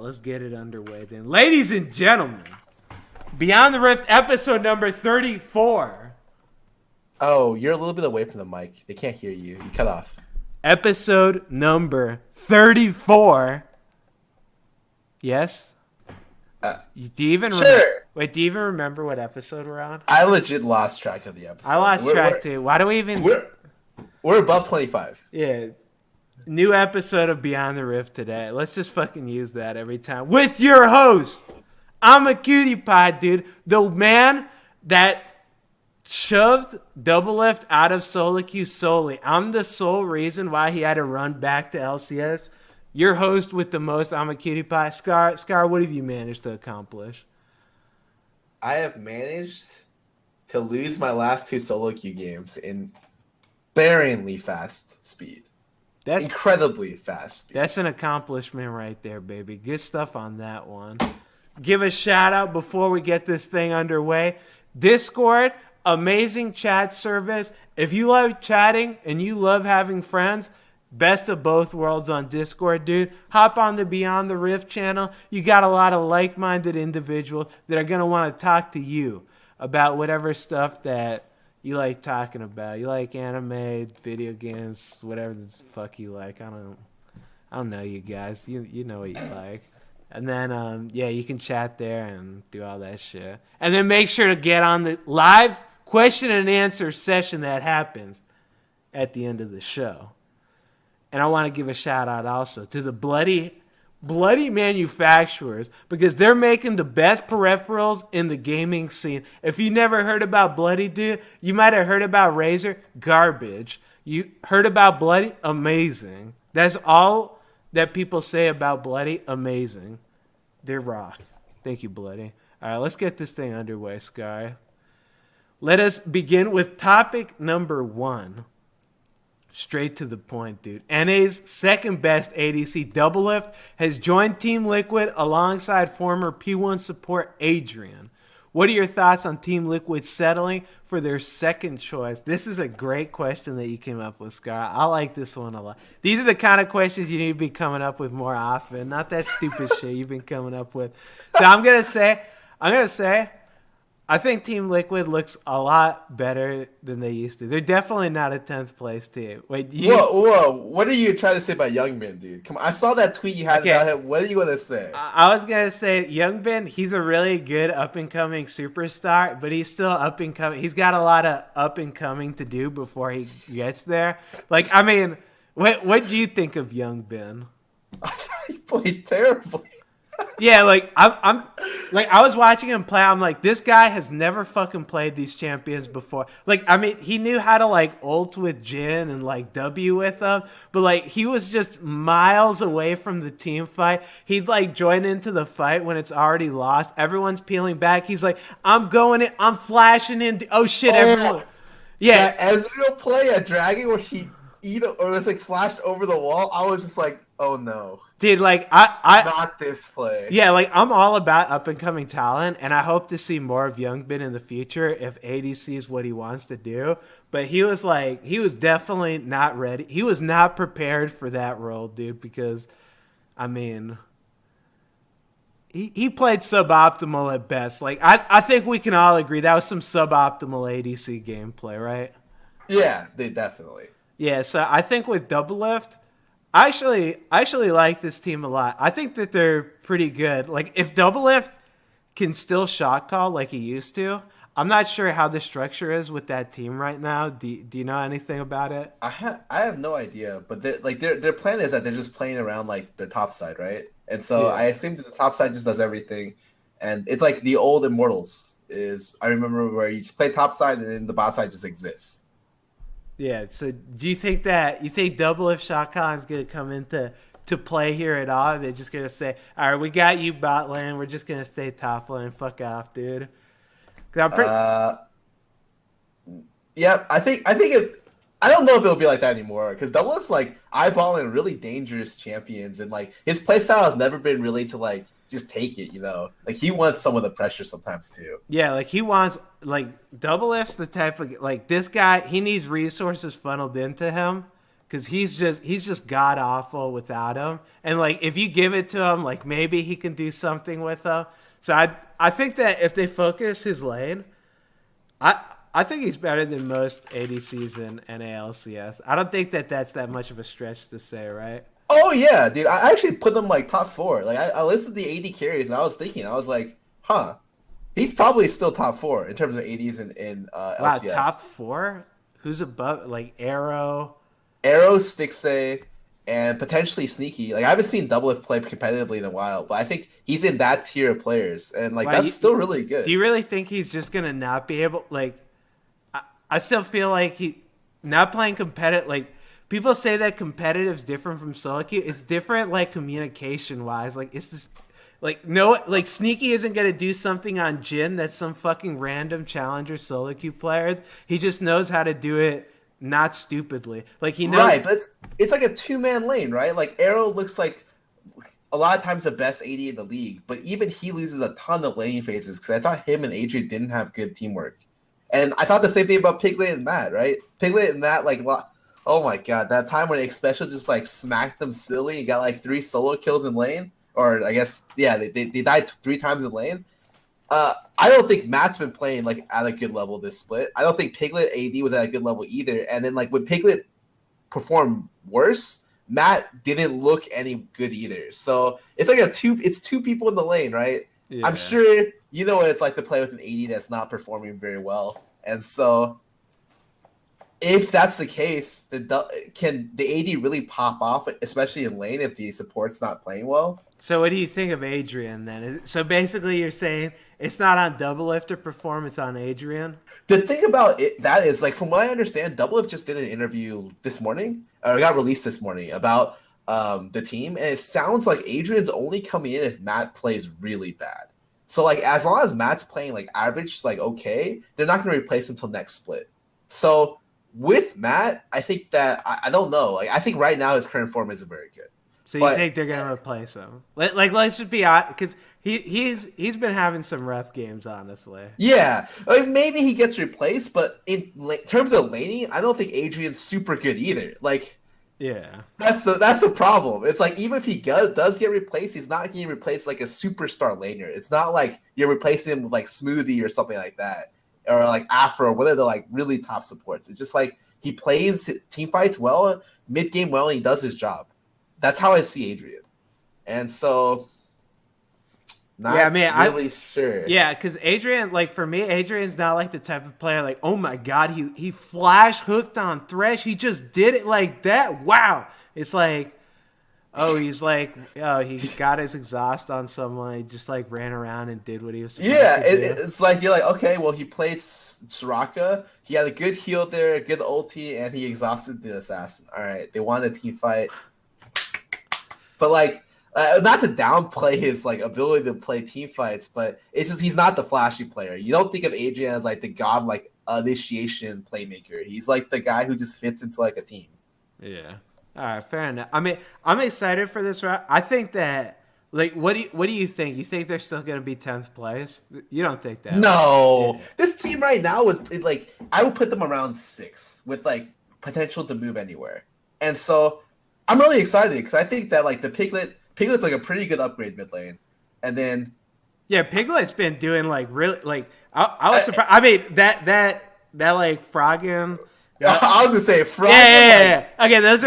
Let's get it underway then. Ladies and gentlemen, Beyond the Rift episode number 34. Oh, you're a little bit away from the mic. They can't hear you. You cut off. Episode number 34. Yes? Do you even Sure. do you even remember what episode we're on? I legit lost track of the episode. I lost track too. Why do we even... We're above 25. Yeah. New episode of Beyond the Rift today. Let's just fucking use that every time. With your host, Imaqtpie, dude. The man that shoved Doublelift out of solo queue solely. I'm the sole reason why he had to run back to LCS. Your host with the most, Imaqtpie. Scar, what have you managed to accomplish? I have managed to lose my last two solo queue games in sparingly fast speed. That's incredibly fast speed. That's an accomplishment right there, baby. Good stuff on that one. Give a shout out before we get this thing underway. Discord, amazing chat service. If you love chatting and you love having friends, best of both worlds on Discord, dude. Hop on the Beyond the Rift channel. You got a lot of like-minded individuals that are going to want to talk to you about whatever stuff that you like talking about. You like anime, video games, whatever the fuck you like. I don't know you guys. You know what you like. And then, you can chat there and do all that shit. And then make sure to get on the live question and answer session that happens at the end of the show. And I want to give a shout out also to the bloody manufacturers, because they're making the best peripherals in the gaming scene. If you never heard about Bloody, dude, you might have heard about Razer. Garbage. You heard about Bloody? Amazing. That's all that people say about Bloody. Amazing. They're rock. Thank you, Bloody. All right, let's get this thing underway, Sky. Let us begin with topic number 1. Straight to the point, dude. NA's second best ADC, Doublelift, has joined Team Liquid alongside former P1 support Adrian. What are your thoughts on Team Liquid settling for their second choice? This is a great question that you came up with, Scar. I like this one a lot. These are the kind of questions you need to be coming up with more often. Not that stupid shit you've been coming up with. So I'm gonna say, I think Team Liquid looks a lot better than they used to. They're definitely not a 10th place team. Wait, Whoa. What are you trying to say about Youngbin, dude? Come on, I saw that tweet you had about him. What are you going to say? I was going to say Youngbin, he's a really good up-and-coming superstar, but he's still up-and-coming. He's got a lot of up-and-coming to do before he gets there. What do you think of Youngbin? I thought he played terribly. Yeah, I was watching him play. I'm like, this guy has never fucking played these champions before. He knew how to ult with Jhin and W with them, but he was just miles away from the team fight. He'd join into the fight when it's already lost. Everyone's peeling back. He's like, I'm going in, I'm flashing in. Oh shit, everyone. Yeah. That Ezreal play at Dragon where he was flashed over the wall. I was just like, oh no. Dude, not this play. Yeah, I'm all about up-and-coming talent, and I hope to see more of Youngbin in the future if ADC is what he wants to do. But he was definitely not ready. He was not prepared for that role, dude, because, he played suboptimal at best. I think we can all agree that was some suboptimal ADC gameplay, right? Yeah, they definitely. Yeah, so I think with Doublelift, I actually like this team a lot. I think that they're pretty good. If Doublelift can still shot call like he used to, I'm not sure how the structure is with that team right now. Do you know anything about it? I have no idea, but their plan is that they're just playing around their top side, right? And so I assume that the top side just does everything, and it's like the old Immortals is. I remember where you just play top side and then the bot side just exists. Yeah, so do you think Doublelift shot calling is going to come into play here at all? They're just going to say, all right, we got you bot lane. We're just going to stay top lane. Fuck off, dude. Yeah, I think I don't know if it'll be like that anymore because Doublelift's eyeballing really dangerous champions and his playstyle has never been really to just take it, he wants some of the pressure sometimes too. Yeah, he wants Doublelift's the type of this guy, he needs resources funneled into him because he's just god awful without him. And like if you give it to him, like maybe he can do something with him. So I think that if they focus his lane, I think he's better than most ADCs in NALCS. I don't think that that's that much of a stretch to say, right? Oh yeah, dude. I actually put them like top 4. Like I listened to the AD carries and I was thinking, I was like, huh, he's probably still top 4 in terms of ADs in Wow, LCS. top 4? Who's above? Like Arrow, Stixay, and potentially Sneaky. Like I haven't seen Doublelift play competitively in a while, but I think he's in that tier of players, and like that's still really good. Do you really think he's just gonna not be able? Like, I still feel like he not playing competitive. Like people say that competitive is different from solo queue. It's different, like communication wise. Like it's just like no, like Sneaky isn't gonna do something on Jhin that's some fucking random challenger solo queue players. He just knows how to do it. Not stupidly. Like he knows. Right, but it's like a 2-man lane, right? Like Arrow looks like a lot of times the best AD in the league, but even he loses a ton of laning phases because I thought him and Adrian didn't have good teamwork. And I thought the same thing about Piglet and Matt, right? Piglet and Matt, like, oh my god, that time when Xpecial just like smacked them silly and got like 3 solo kills in lane, or I guess they died 3 times in lane. I don't think Matt's been playing like at a good level this split. I don't think Piglet AD was at a good level either. And then like when Piglet performed worse, Matt didn't look any good either. So it's like it's 2 people in the lane, right? Yeah. I'm sure you know what it's like to play with an AD that's not performing very well. And so if that's the case, then can the AD really pop off, especially in lane if the support's not playing well? So what do you think of Adrian then? So basically you're saying it's not on Doublelift to perform, it's on Adrian? The thing about that is, like, from what I understand, Doublelift just did an interview this morning, or it got released this morning, about the team, and it sounds like Adrian's only coming in if Matt plays really bad. So, like, as long as Matt's playing, like, average, like, okay, they're not going to replace him until next split. So, with Matt, I think that, I don't know, like, I think right now his current form isn't very good. So you think they're gonna replace him? Like, let's just be honest, because he's been having some rough games, honestly. Yeah, like maybe he gets replaced, but in terms of laning, I don't think Adrian's super good either. Like, yeah, that's the problem. It's like even if he does get replaced, he's not getting replaced like a superstar laner. It's not like you're replacing him with like Smoothie or something like that, or like Afro, one of the like really top supports. It's just like he plays team fights well, mid game well, and he does his job. That's how I see Adrian. And so, really sure. Yeah, because Adrian, like for me, Adrian's not like the type of player like, oh my god, he flash hooked on Thresh. He just did it like that. Wow. It's like, oh, he got his exhaust on someone. He just like ran around and did what he was supposed to do. It's like you're like, okay, well, he played Soraka. He had a good heal there, a good ulti, and he exhausted the assassin. All right, they won a team fight. But like, not to downplay his like ability to play team fights, but it's just he's not the flashy player. You don't think of Adrian as like the god like initiation playmaker. He's like the guy who just fits into like a team. Yeah. All right, fair enough. I mean, I'm excited for this round. I think that like, what do you think? You think they're still going to be 10th place? You don't think that? No. Yeah. This team right now is like I would put them around 6 with like potential to move anywhere, and so. I'm really excited because I think that like the Piglet's like a pretty good upgrade mid lane, and then Piglet's been doing like really like I was surprised. I mean that like Froggen. I was gonna say Froggen. Yeah. Okay, those.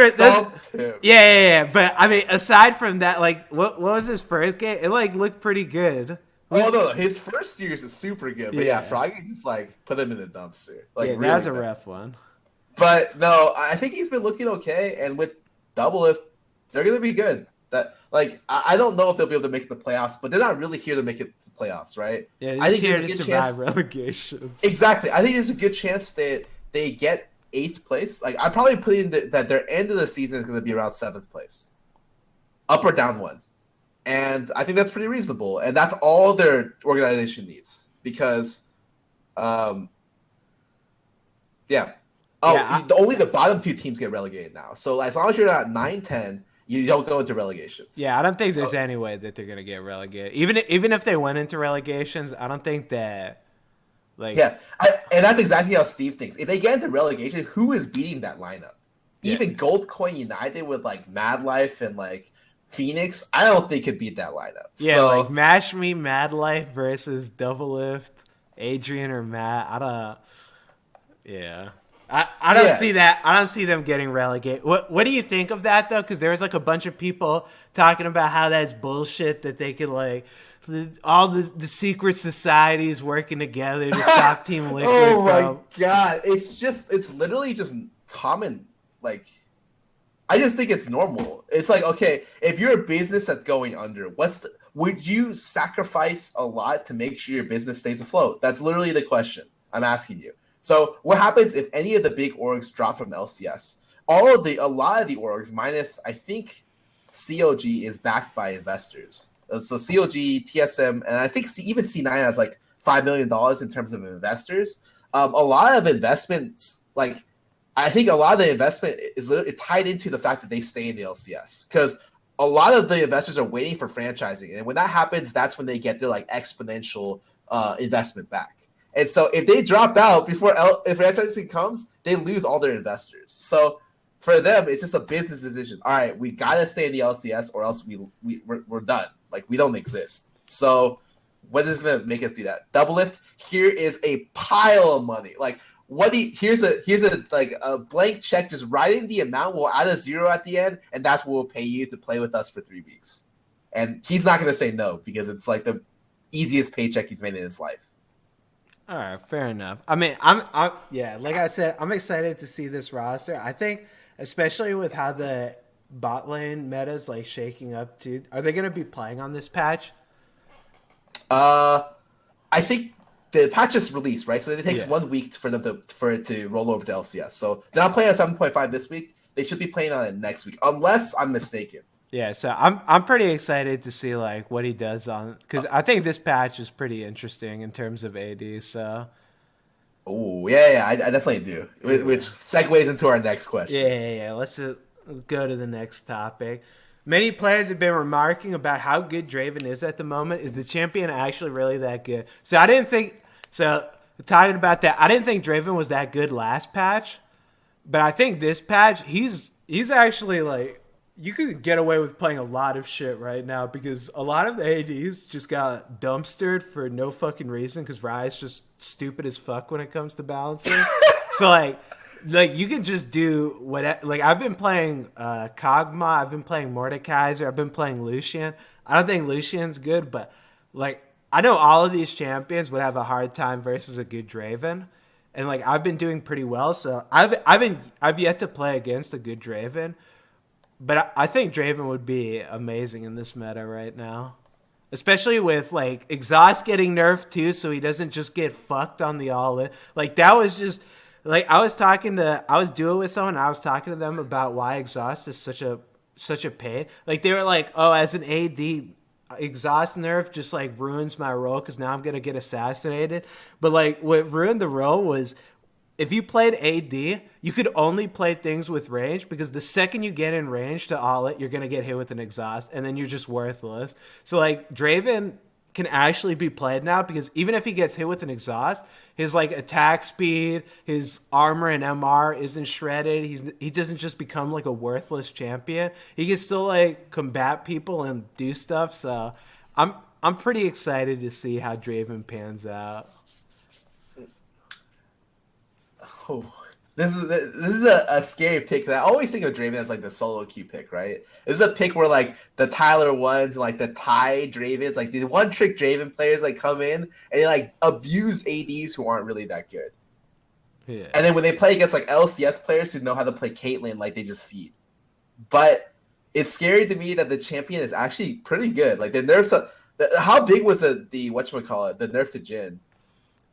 Yeah. But I mean, aside from that, like what was his first game? It like looked pretty good. No, his first series is super good, but Froggen just like put him in the dumpster. Like really that was a rough one. But no, I think he's been looking okay, and with Doublelift, they're going to be good. That like I don't know if they'll be able to make the playoffs, but they're not really here to make it to the playoffs, right? Yeah, I think here to survive relegation. Exactly. I think there's a good chance that they get 8th place. Like I'm probably putting that their end of the season is going to be around 7th place, up or down 1, and I think that's pretty reasonable. And that's all their organization needs because, only the bottom 2 teams get relegated now. So as long as you're not 9-10, you don't go into relegations. Yeah, I don't think there's any way that they're going to get relegated. Even if they went into relegations, I don't think that like and that's exactly how Steve thinks. If they get into relegation, who is beating that lineup? Yeah. even Gold Coin United with like Mad Life and like Phoenix, I don't think could beat that lineup. Yeah, like So Mash Me, Mad Life versus Doublelift, Adrian or Matt. I don't. Yeah. I don't yeah, see that. I don't see them getting relegated. What do you think of that though? Because there was like a bunch of people talking about how that's bullshit that they could like all the secret societies working together to stop Team Liquid oh my from. god, it's literally just common. Like I just think it's normal. It's like, okay, if you're a business that's going under, would you sacrifice a lot to make sure your business stays afloat? That's literally the question I'm asking you. So what happens if any of the big orgs drop from LCS? A lot of the orgs, minus I think COG is backed by investors. So COG, TSM, and I think even C9 has like $5 million in terms of investors. A lot of investments, like I think a lot of the investment is tied into the fact that they stay in the LCS because a lot of the investors are waiting for franchising, and when that happens, that's when they get their like exponential investment back. And so if they drop out before if franchising comes, they lose all their investors. So for them, it's just a business decision. All right, we gotta stay in the LCS, or else we're done. Like we don't exist. So what is gonna make us do that? Doublelift. Here is a pile of money. Like here's a like a blank check, just writing the amount. We'll add a zero at the end, and that's what we'll pay you to play with us for 3 weeks. And he's not gonna say no because it's like the easiest paycheck he's made in his life. All right, fair enough. I mean, yeah, like I said, I'm excited to see this roster. I think, especially with how the bot lane meta is like shaking up too. Are they going to be playing on this patch? I think the patch is released, right? So it takes 1 week for it to roll over to LCS. So they're not playing on 7.5 this week. They should be playing on it next week, unless I'm mistaken. Yeah, so I'm pretty excited to see like what he does on, because I think this patch is pretty interesting in terms of AD. So, oh yeah, I definitely do. Which segues into our next question. Yeah. Let's just go to the next topic. Many players have been remarking about how good Draven is at the moment. Is the champion actually really that good? So I didn't think. So talking about that, I didn't think Draven was that good last patch, but I think this patch he's actually like. You could get away with playing a lot of shit right now because a lot of the ADs just got dumpstered for no fucking reason because Riot's just stupid as fuck when it comes to balancing. So like you can just do what. Like I've been playing Kog'Maw, I've been playing Mordekaiser, I've been playing Lucian. I don't think Lucian's good, but like I know all of these champions would have a hard time versus a good Draven. And like I've been doing pretty well, so I've yet to play against a good Draven. But I think Draven would be amazing in this meta right now. Especially with, like, Exhaust getting nerfed, too, so he doesn't just get fucked on the all-in. Like, that was just... Like, I was doing with someone, and I was talking to them about why Exhaust is such a pain. Like, they were like, oh, as an AD, Exhaust nerf just, like, ruins my role, because now I'm going to get assassinated. But, like, what ruined the role was... If you played AD, you could only play things with range because the second you get in range to all it, you're going to get hit with an exhaust and then you're just worthless. So like Draven can actually be played now because even if he gets hit with an exhaust, his like attack speed, his armor and MR isn't shredded. He doesn't just become like a worthless champion. He can still like combat people and do stuff. So I'm pretty excited to see how Draven pans out. Oh, this is a scary pick. That I always think of Draven as like the solo queue pick, right? This is a pick where like the Tyler ones and like the Ty Dravens, like these one trick Draven players like come in and they like abuse ADs who aren't really that good. Yeah. And then when they play against like LCS players who know how to play Caitlyn, like they just feed. But it's scary to me that the champion is actually pretty good. Like the nerfs, how big was the whatchamacallit, the nerf to Jhin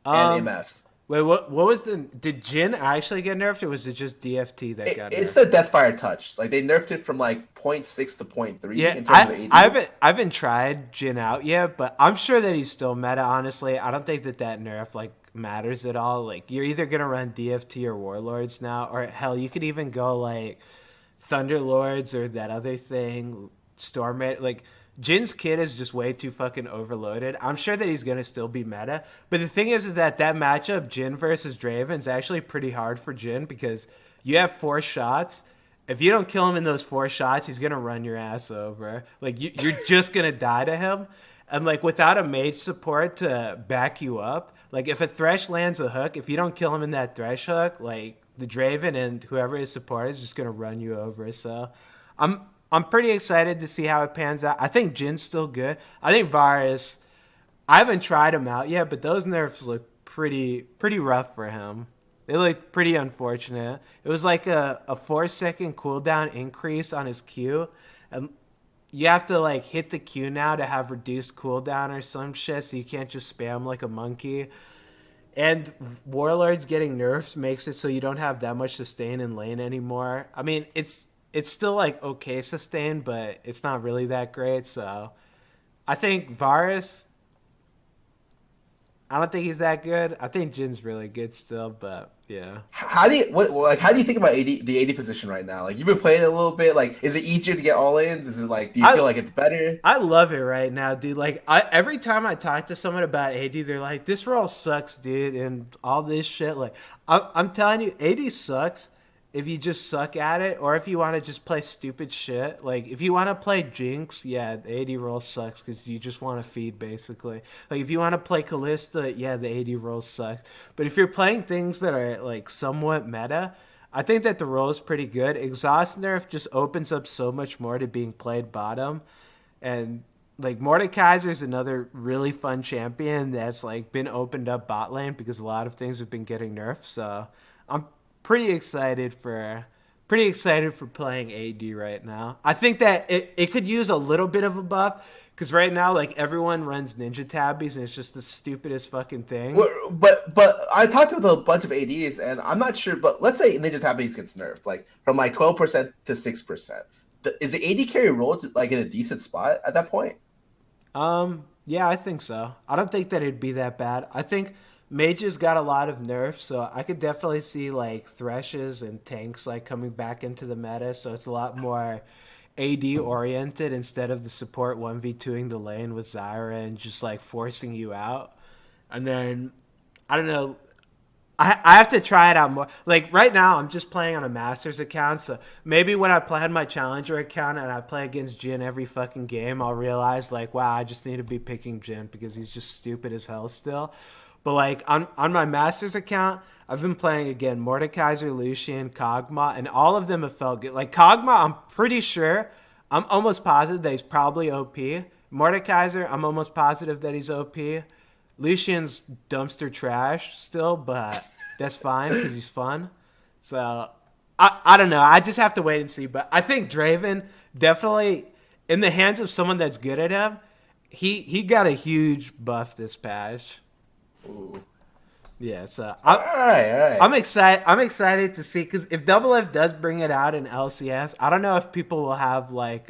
and MF? Wait, what was did Jhin actually get nerfed, or was it just DFT that got nerfed? It's the Deathfire touch. Like, they nerfed it from, like, 0.6 to 0.3 yeah, in terms of AD. I haven't tried Jhin out yet, but I'm sure that he's still meta, honestly. I don't think that nerf, like, matters at all. Like, you're either going to run DFT or Warlords now, or, hell, you could even go, like, Thunderlords or that other thing, Storm. Like... Jin's kit is just way too fucking overloaded. I'm sure that he's going to still be meta. But the thing is that matchup, Jhin versus Draven, is actually pretty hard for Jhin because you have 4 shots. if you don't kill him in those 4 shots, he's gonna run your ass over. Like you're just gonna die to him, and like without a mage support to back you up, like if a Thresh lands a hook, if you don't kill him in that Thresh hook, like the Draven and whoever his support is just gonna run you over. So I'm pretty excited to see how it pans out. I think Jin's still good. I think Varus. I haven't tried him out yet, but those nerfs look pretty rough for him. They look pretty unfortunate. It was like a 4-second cooldown increase on his Q. And you have to like hit the Q now to have reduced cooldown or some shit, so you can't just spam like a monkey. And Warlords getting nerfed makes it so you don't have that much sustain in lane anymore. I mean, it's still like okay sustain, but it's not really that great. So I think Varus, I don't think he's that good. I think Jin's really good still, but yeah. How do you think about the AD position right now? Like you've been playing it a little bit. Like, is it easier to get all ins? Is it like, do you feel like it's better? I love it right now, dude. Like every time I talk to someone about AD, they're like, "This role sucks, dude," and all this shit. Like I'm telling you, AD sucks if you just suck at it, or if you want to just play stupid shit. Like if you want to play Jinx, yeah, the AD role sucks because you just want to feed basically. Like if you want to play Callista, yeah, the AD role sucks. But if you're playing things that are like somewhat meta, I think that the role is pretty good. Exhaust nerf just opens up so much more to being played bottom, and like Mordekaiser is another really fun champion that's like been opened up bot lane because a lot of things have been getting nerfed. So I'm pretty excited for playing AD right now. I think that it could use a little bit of a buff because right now like everyone runs ninja tabbies and it's just the stupidest fucking thing. But I talked with a bunch of ADs and I'm not sure. But let's say ninja tabbies gets nerfed like from like 12% to 6%. Is the AD carry role like in a decent spot at that point? Yeah, I think so. I don't think that it'd be that bad. I think Mages got a lot of nerfs, so I could definitely see like Threshes and tanks like coming back into the meta, so it's a lot more AD oriented instead of the support 1v2ing the lane with Zyra and just like forcing you out. And then I don't know, I have to try it out more. Like right now I'm just playing on a Masters account, so maybe when I play on my Challenger account and I play against Jin every fucking game, I'll realize like, wow, I just need to be picking Jin because he's just stupid as hell still. But like on my Masters account, I've been playing again Mordekaiser, Lucian, Kog'Maw, and all of them have felt good. Like Kog'Maw, I'm pretty sure, I'm almost positive that he's probably OP. Mordekaiser, I'm almost positive that he's OP. Lucian's dumpster trash still, but that's fine because he's fun. So I don't know. I just have to wait and see. But I think Draven definitely, in the hands of someone that's good at him, he got a huge buff this patch. Ooh. Yeah, so all right. I'm excited to see because if Doublelift does bring it out in LCS, I don't know if people will have like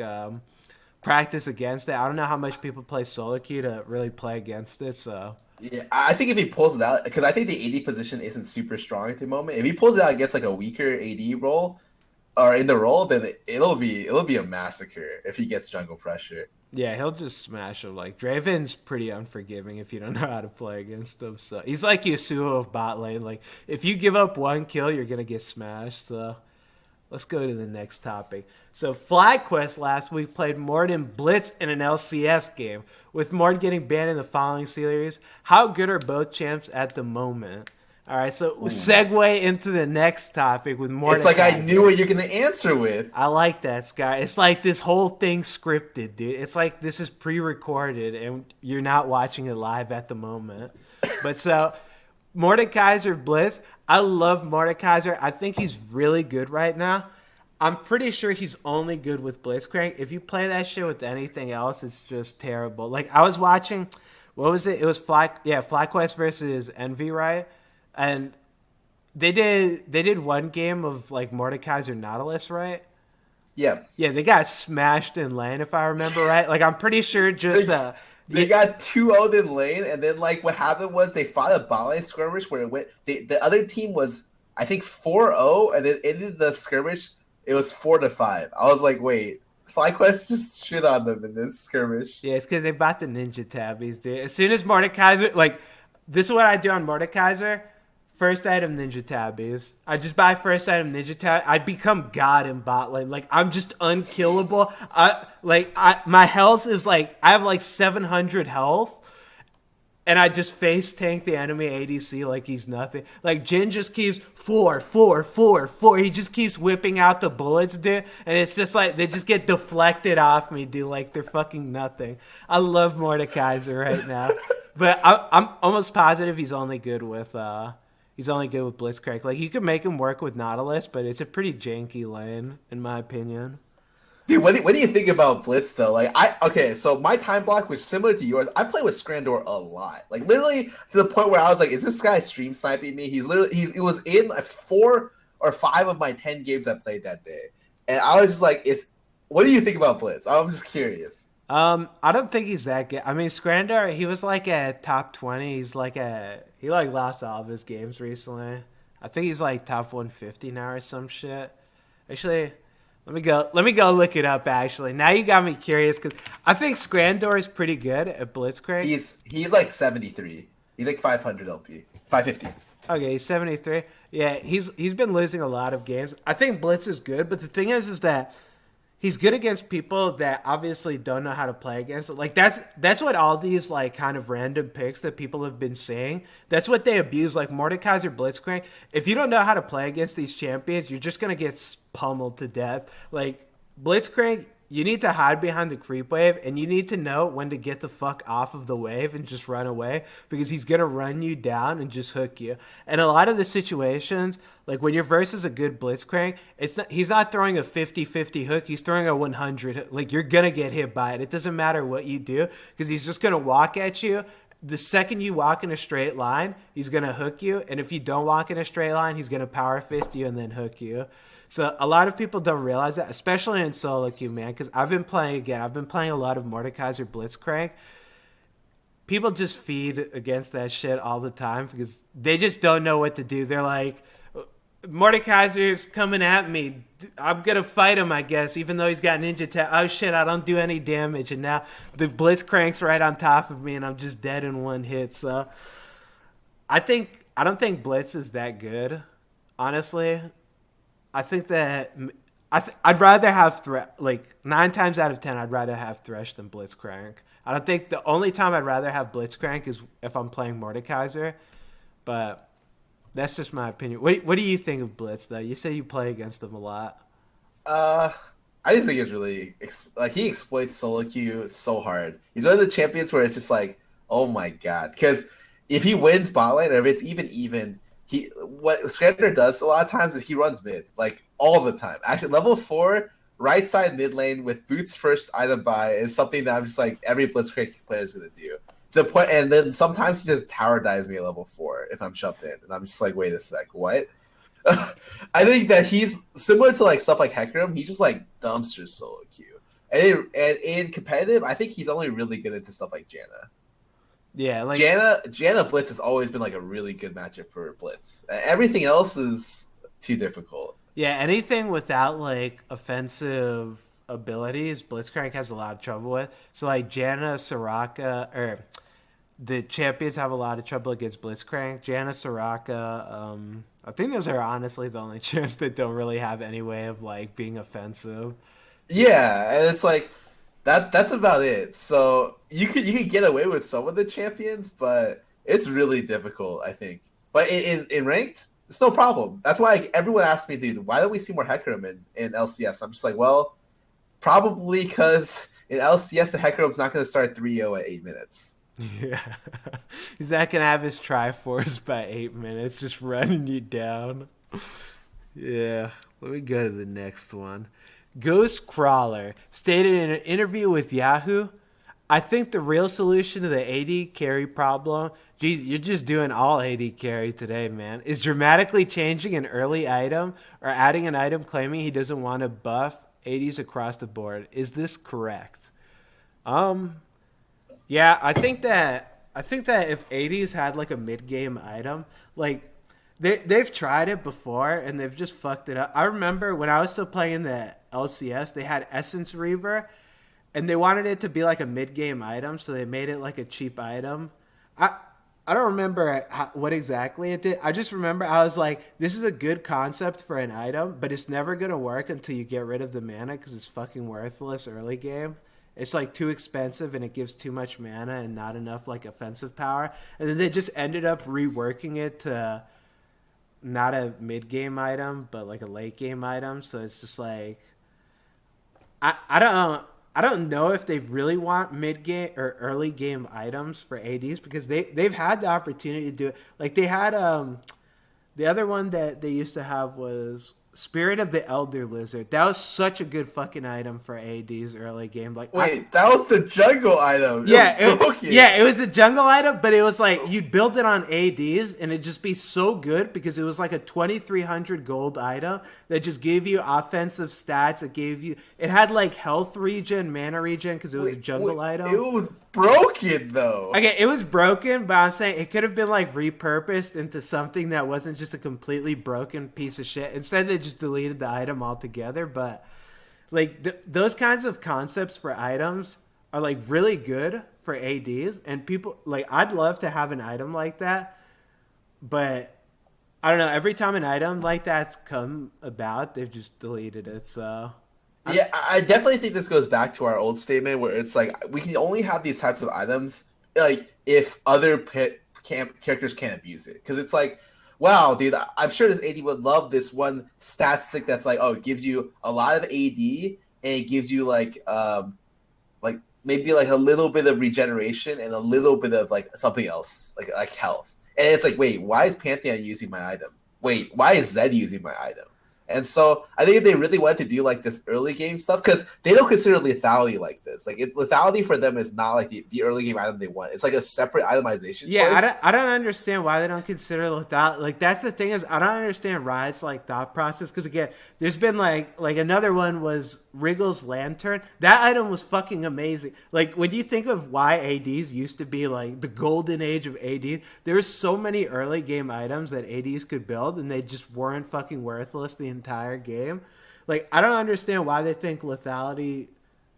practice against it. I don't know how much people play solo queue to really play against it. So yeah, I think if he pulls it out, because I think the AD position isn't super strong at the moment. If he pulls it out against like a weaker AD role or in the role, then it'll be a massacre if he gets jungle pressure. Yeah, he'll just smash him. Like Draven's pretty unforgiving if you don't know how to play against him. So he's like Yasuo of bot lane. Like if you give up one kill, you're gonna get smashed. So let's go to the next topic. So FlyQuest last week played Mord and Blitz in an LCS game, with Mord getting banned in the following series. How good are both champs at the moment? All right, so segue into the next topic with Mord. It's like I knew what you're going to answer with. I like that, Sky. It's like this whole thing scripted, dude. It's like this is pre-recorded and you're not watching it live at the moment. But so, Mordekaiser Blitz, I love Mordekaiser. I think he's really good right now. I'm pretty sure he's only good with Blitzcrank. If you play that shit with anything else, it's just terrible. Like, I was watching, what was it? It was FlyQuest versus Envy, right? And they did one game of like Mordekaiser Nautilus, right? Yeah. Yeah, they got smashed in lane if I remember right. Like I'm pretty sure just they got 2-0 in lane, and then like what happened was they fought a bot lane skirmish where it went. The other team was I think 4-0, and it ended the skirmish. It was 4-5. I was like, wait, FlyQuest just shit on them in this skirmish. Yeah, it's because they bought the ninja tabbies, dude. As soon as Mordekaiser, like this is what I do on Mordekaiser. First item Ninja Tabbies. I just buy first item Ninja Tab. I become God in bot lane. Like I'm just unkillable. My health is like I have like 700 health. And I just face tank the enemy ADC like he's nothing. Like Jin just keeps 4, 4, 4, 4. He just keeps whipping out the bullets, dude. And it's just like they just get deflected off me, dude. Like they're fucking nothing. I love Mordekaiser right now, but I'm almost positive he's only good with Blitzcrank. Like you could make him work with Nautilus, but it's a pretty janky lane in my opinion. Dude, what do you think about Blitz though? So my time block was similar to yours. I play with Scrandor a lot, like literally to the point where I was like, "Is this guy stream sniping me?" He was in 4 or 5 of my 10 games I played that day, and I was just like, what do you think about Blitz? I'm just curious. I don't think he's that good. I mean, Scrandor, he was like a top 20. He lost all of his games recently. I think he's like top 150 now or some shit. Actually. Let me go look it up, actually. Now you got me curious, because I think Scrandor is pretty good at Blitzcrank. He's like 73. He's like 500 LP. 550. Okay, he's 73. Yeah, he's been losing a lot of games. I think Blitz is good, but the thing is that he's good against people that obviously don't know how to play against it. Like that's what all these like kind of random picks that people have been saying. That's what they abuse. Like Mordekaiser, Blitzcrank. If you don't know how to play against these champions, you're just gonna get pummeled to death. Like Blitzcrank, you need to hide behind the creep wave, and you need to know when to get the fuck off of the wave and just run away, because he's going to run you down and just hook you. And a lot of the situations, like when you're versus a good Blitzcrank, he's not throwing a 50-50 hook, he's throwing a 100. Like you're going to get hit by it. It doesn't matter what you do, because he's just going to walk at you. The second you walk in a straight line, he's going to hook you. And if you don't walk in a straight line, he's going to power fist you and then hook you. So a lot of people don't realize that, especially in solo queue, man, because I've been playing a lot of Mordekaiser Blitzcrank. People just feed against that shit all the time because they just don't know what to do. They're like, Mordekaiser's coming at me. I'm going to fight him, I guess, even though he's got ninja tech. Oh, shit, I don't do any damage. And now the Blitzcrank's right on top of me, and I'm just dead in one hit. So I don't think Blitz is that good, honestly. I think that I'd rather have like 9 times out of 10, I'd rather have Thresh than Blitzcrank. I don't think the only time I'd rather have Blitzcrank is if I'm playing Mordekaiser, but that's just my opinion. What do you think of Blitz though? You say you play against him a lot. I just think it's really he exploits solo queue so hard. He's one of the champions where it's just like, oh my god, because if he wins bot lane or if it's even. What Scrandor does a lot of times is he runs mid, like all the time. Actually, level 4, right side mid lane with boots first item buy is something that I'm just like every Blitzcrank player is gonna do. To the point, and then sometimes he just tower dives me at level 4 if I'm shoved in, and I'm just like, wait a sec, what? I think that he's similar to like stuff like Hecarim. He's just like dumpster solo queue, and in competitive, I think he's only really good into stuff like Janna. Yeah, like Janna Blitz has always been like a really good matchup for Blitz. Everything else is too difficult. Yeah, anything without like offensive abilities, Blitzcrank has a lot of trouble with. So like Janna, Soraka, or the champions have a lot of trouble against Blitzcrank. Janna, Soraka, I think those are honestly the only champs that don't really have any way of like being offensive. Yeah, and it's like that's about it. So you could get away with some of the champions, but it's really difficult, I think. But in ranked, it's no problem. That's why like, everyone asks me, dude, why don't we see more Hecarim in LCS? I'm just like, well, probably because in LCS the Hecarim's not going to start 3-0 at 8 minutes. Yeah, he's not going to have his Triforce by 8 minutes, just running you down. Yeah, let me go to the next one. Ghost Crawler stated in an interview with Yahoo, I think the real solution to the AD carry problem, geez, you're just doing all AD carry today, man, is dramatically changing an early item or adding an item claiming he doesn't want to buff ADs across the board. Is this correct? Yeah, I think that if ADs had like a mid-game item, like they've tried it before and they've just fucked it up. I remember when I was still playing in the LCS, they had Essence Reaver, and they wanted it to be like a mid-game item, so they made it like a cheap item. I don't remember what exactly it did. I just remember I was like, this is a good concept for an item, but it's never going to work until you get rid of the mana because it's fucking worthless early game. It's like too expensive and it gives too much mana and not enough like offensive power. And then they just ended up reworking it to not a mid game item, but like a late game item. So it's just like I don't know if they really want mid game or early game items for ADs because they've had the opportunity to do it. Like they had the other one that they used to have was Spirit of the Elder Lizard. That was such a good fucking item for ADs early game. Like that was the jungle item. It was the jungle item, but it was like you'd build it on ADs and it'd just be so good because it was like a 2,300 gold item that just gave you offensive stats. It had like health regen, mana regen because it was a jungle item. It was broken though. Okay, it was broken, but I'm saying it could have been like repurposed into something that wasn't just a completely broken piece of shit. Instead, they just deleted the item altogether. But like those kinds of concepts for items are like really good for ADs, and people like I'd love to have an item like that, but I don't know. Every time an item like that's come about, they've just deleted it. So. Yeah, I definitely think this goes back to our old statement where it's like we can only have these types of items like if other characters can't abuse it. Because it's like, wow, dude, I'm sure this AD would love this one stat stick that's like, oh, it gives you a lot of AD and it gives you like maybe like a little bit of regeneration and a little bit of like something else like health. And it's like, wait, why is Pantheon using my item? Wait, why is Zed using my item? And so I think if they really wanted to do like this early game stuff, because they don't consider lethality like this. Like lethality for them is not like the early game item they want. It's like a separate itemization. Yeah, I don't understand why they don't consider lethality. Like that's the thing is I don't understand Riot's like thought process because again, there's been like another one was Wriggle's Lantern. That item was fucking amazing. Like when you think of why ADs used to be like the golden age of AD, there's so many early game items that ADs could build and they just weren't fucking worthless the entire game. Like I don't understand why they think lethality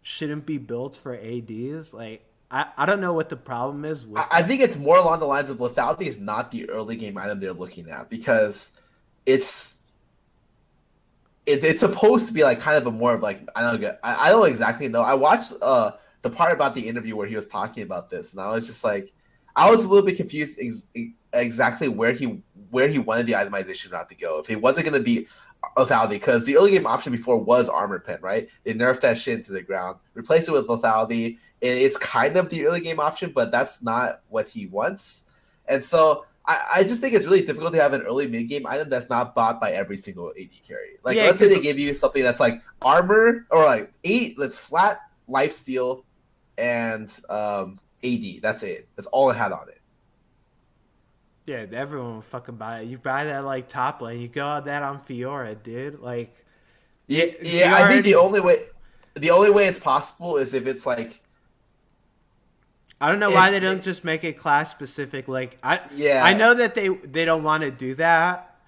shouldn't be built for ADs. Like I don't know what the problem is with I think it's more along the lines of lethality is not the early game item they're looking at because it's supposed to be like kind of a more of like I don't exactly know. I watched the part about the interview where he was talking about this and I was just like I was a little bit confused exactly where he wanted the itemization route to go. If it wasn't going to be lethality, because the early game option before was armor pen, right? They nerfed that shit into the ground, replaced it with lethality, and it's kind of the early game option, but that's not what he wants. And so I just think it's really difficult to have an early mid game item that's not bought by every single AD carry. Like let's say they give you something that's like armor or like flat lifesteal and AD. That's it. That's all it had on it. Yeah, everyone will fucking buy it. You buy that like top lane, you go on that on Fiora, dude. Like, yeah. I think the only way it's possible is if it's like. I don't know why they don't just make it class specific. Like, I know that they don't want to do that,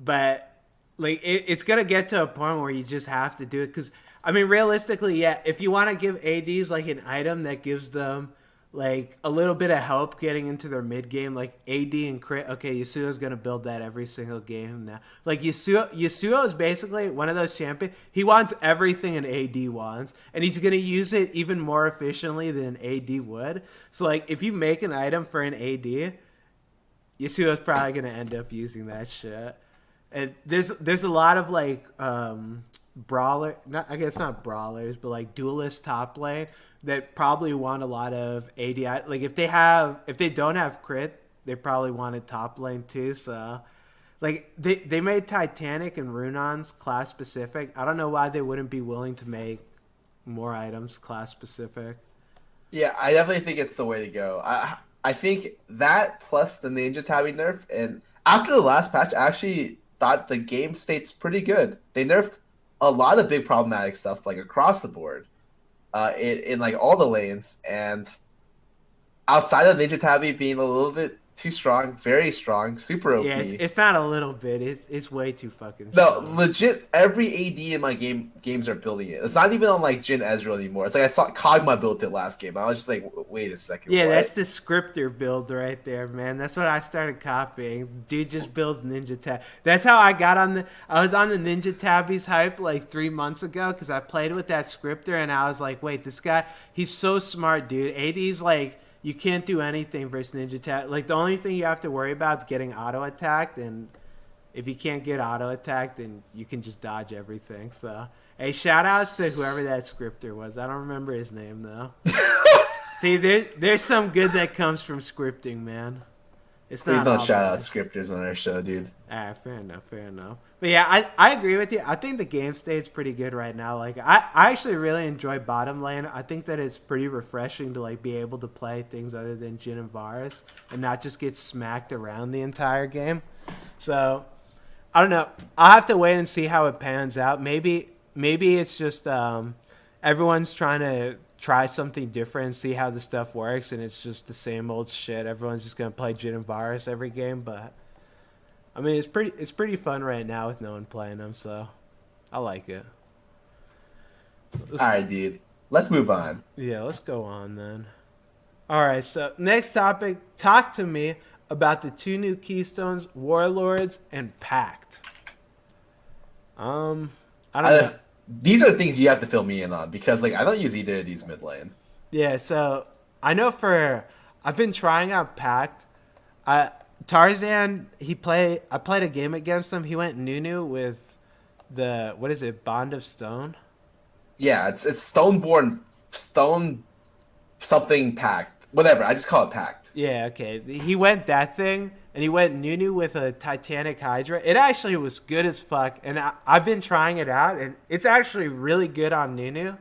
but like it's gonna get to a point where you just have to do it because I mean, realistically, yeah, if you want to give ADs like an item that gives them like a little bit of help getting into their mid game, like AD and crit. Okay, Yasuo's gonna build that every single game now. Like Yasuo is basically one of those champions. He wants everything an AD wants, and he's gonna use it even more efficiently than an AD would. So like, if you make an item for an AD, Yasuo's probably gonna end up using that shit. And there's a lot of like brawler, I guess not brawlers, but like duelist top lane that probably want a lot of AD. Like if they don't have crit, they probably wanted top lane too. So like they made Titanic and Runon's class specific. I don't know why they wouldn't be willing to make more items class specific. Yeah, I definitely think it's the way to go. I think that plus the Ninja Tabi nerf, and after the last patch, I actually thought the game state's pretty good. They nerfed a lot of big problematic stuff like across the board. In like all the lanes, and outside of Ninja Tabi being a little bit too strong, very strong, super OP. Yeah, it's not a little bit. It's way too fucking No, strong. legit. Every AD in my games are building it. It's not even on like Jin Ezreal anymore. It's like I saw Kog'Maw built it last game. I was just like, wait a second, Yeah, that's what? the scripter build right there, man. That's what I started copying. Dude just builds Ninja Tab. That's how I got on the. I was on the Ninja Tabbies hype like 3 months ago because I played with that scripter and I was like, wait, this guy, he's so smart, dude. AD's like, you can't do anything versus Ninja Tab. Like the only thing you have to worry about is getting auto attacked, and if you can't get auto attacked, then you can just dodge everything. So, hey, shout outs to whoever that scripter was. I don't remember his name though. See, there's some good that comes from scripting, man. It's Please not don't all shout out bad. scripters on our show, dude. All right, fair enough, fair enough. But yeah, I agree with you. I think the game state's pretty good right now. Like, I actually really enjoy bottom lane. I think that it's pretty refreshing to like be able to play things other than Jhin and Varus and not just get smacked around the entire game. So I don't know. I'll have to wait and see how it pans out. Maybe it's just everyone's trying to try something different and see how the stuff works, and it's just the same old shit. Everyone's just gonna play Jhin and Varus every game, but I mean it's pretty fun right now with no one playing them, so I like it. All right, dude. Let's move on. Yeah, let's go on then. All right, so next topic. Talk to me about the two new keystones, Warlords and Pact. I don't know. These are things you have to fill me in on because like I don't use either of these mid lane. Yeah, so I know I've been trying out Pact. Tarzan, I played a game against him. He went Nunu with the what is it, Bond of Stone? Yeah, it's Stoneborn, Stone something Pact, whatever. I just call it Pact. Yeah, okay. He went that thing, and he went Nunu with a Titanic Hydra. It actually was good as fuck, and I've been trying it out, and it's actually really good on Nunu.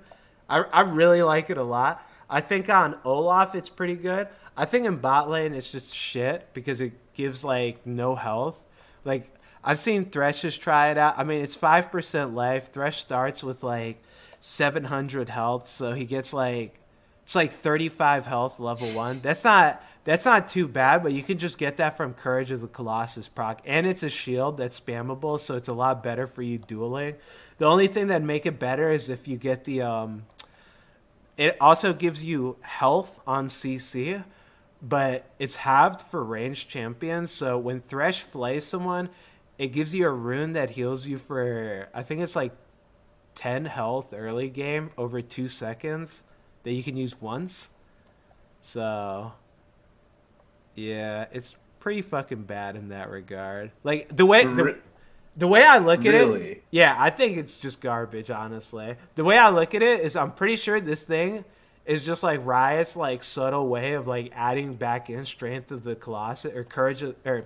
I really like it a lot. I think on Olaf it's pretty good. I think in bot lane it's just shit because it gives like no health. Like I've seen Thresh try it out. I mean it's 5% life. Thresh starts with like 700 health, so he gets like it's like 35 health level 1. That's not too bad, but you can just get that from Courage of the Colossus proc, and it's a shield that's spammable, so it's a lot better for you dueling. The only thing that make it better is if you get the it also gives you health on CC, but it's halved for ranged champions. So when Thresh flays someone, it gives you a rune that heals you for, I think it's like 10 health early game over 2 seconds that you can use once. So yeah, it's pretty fucking bad in that regard. Like the way I look at it, yeah, I think it's just garbage, honestly. The way I look at it is I'm pretty sure this thing is just like Riot's like subtle way of like adding back in Strength of the Colossus or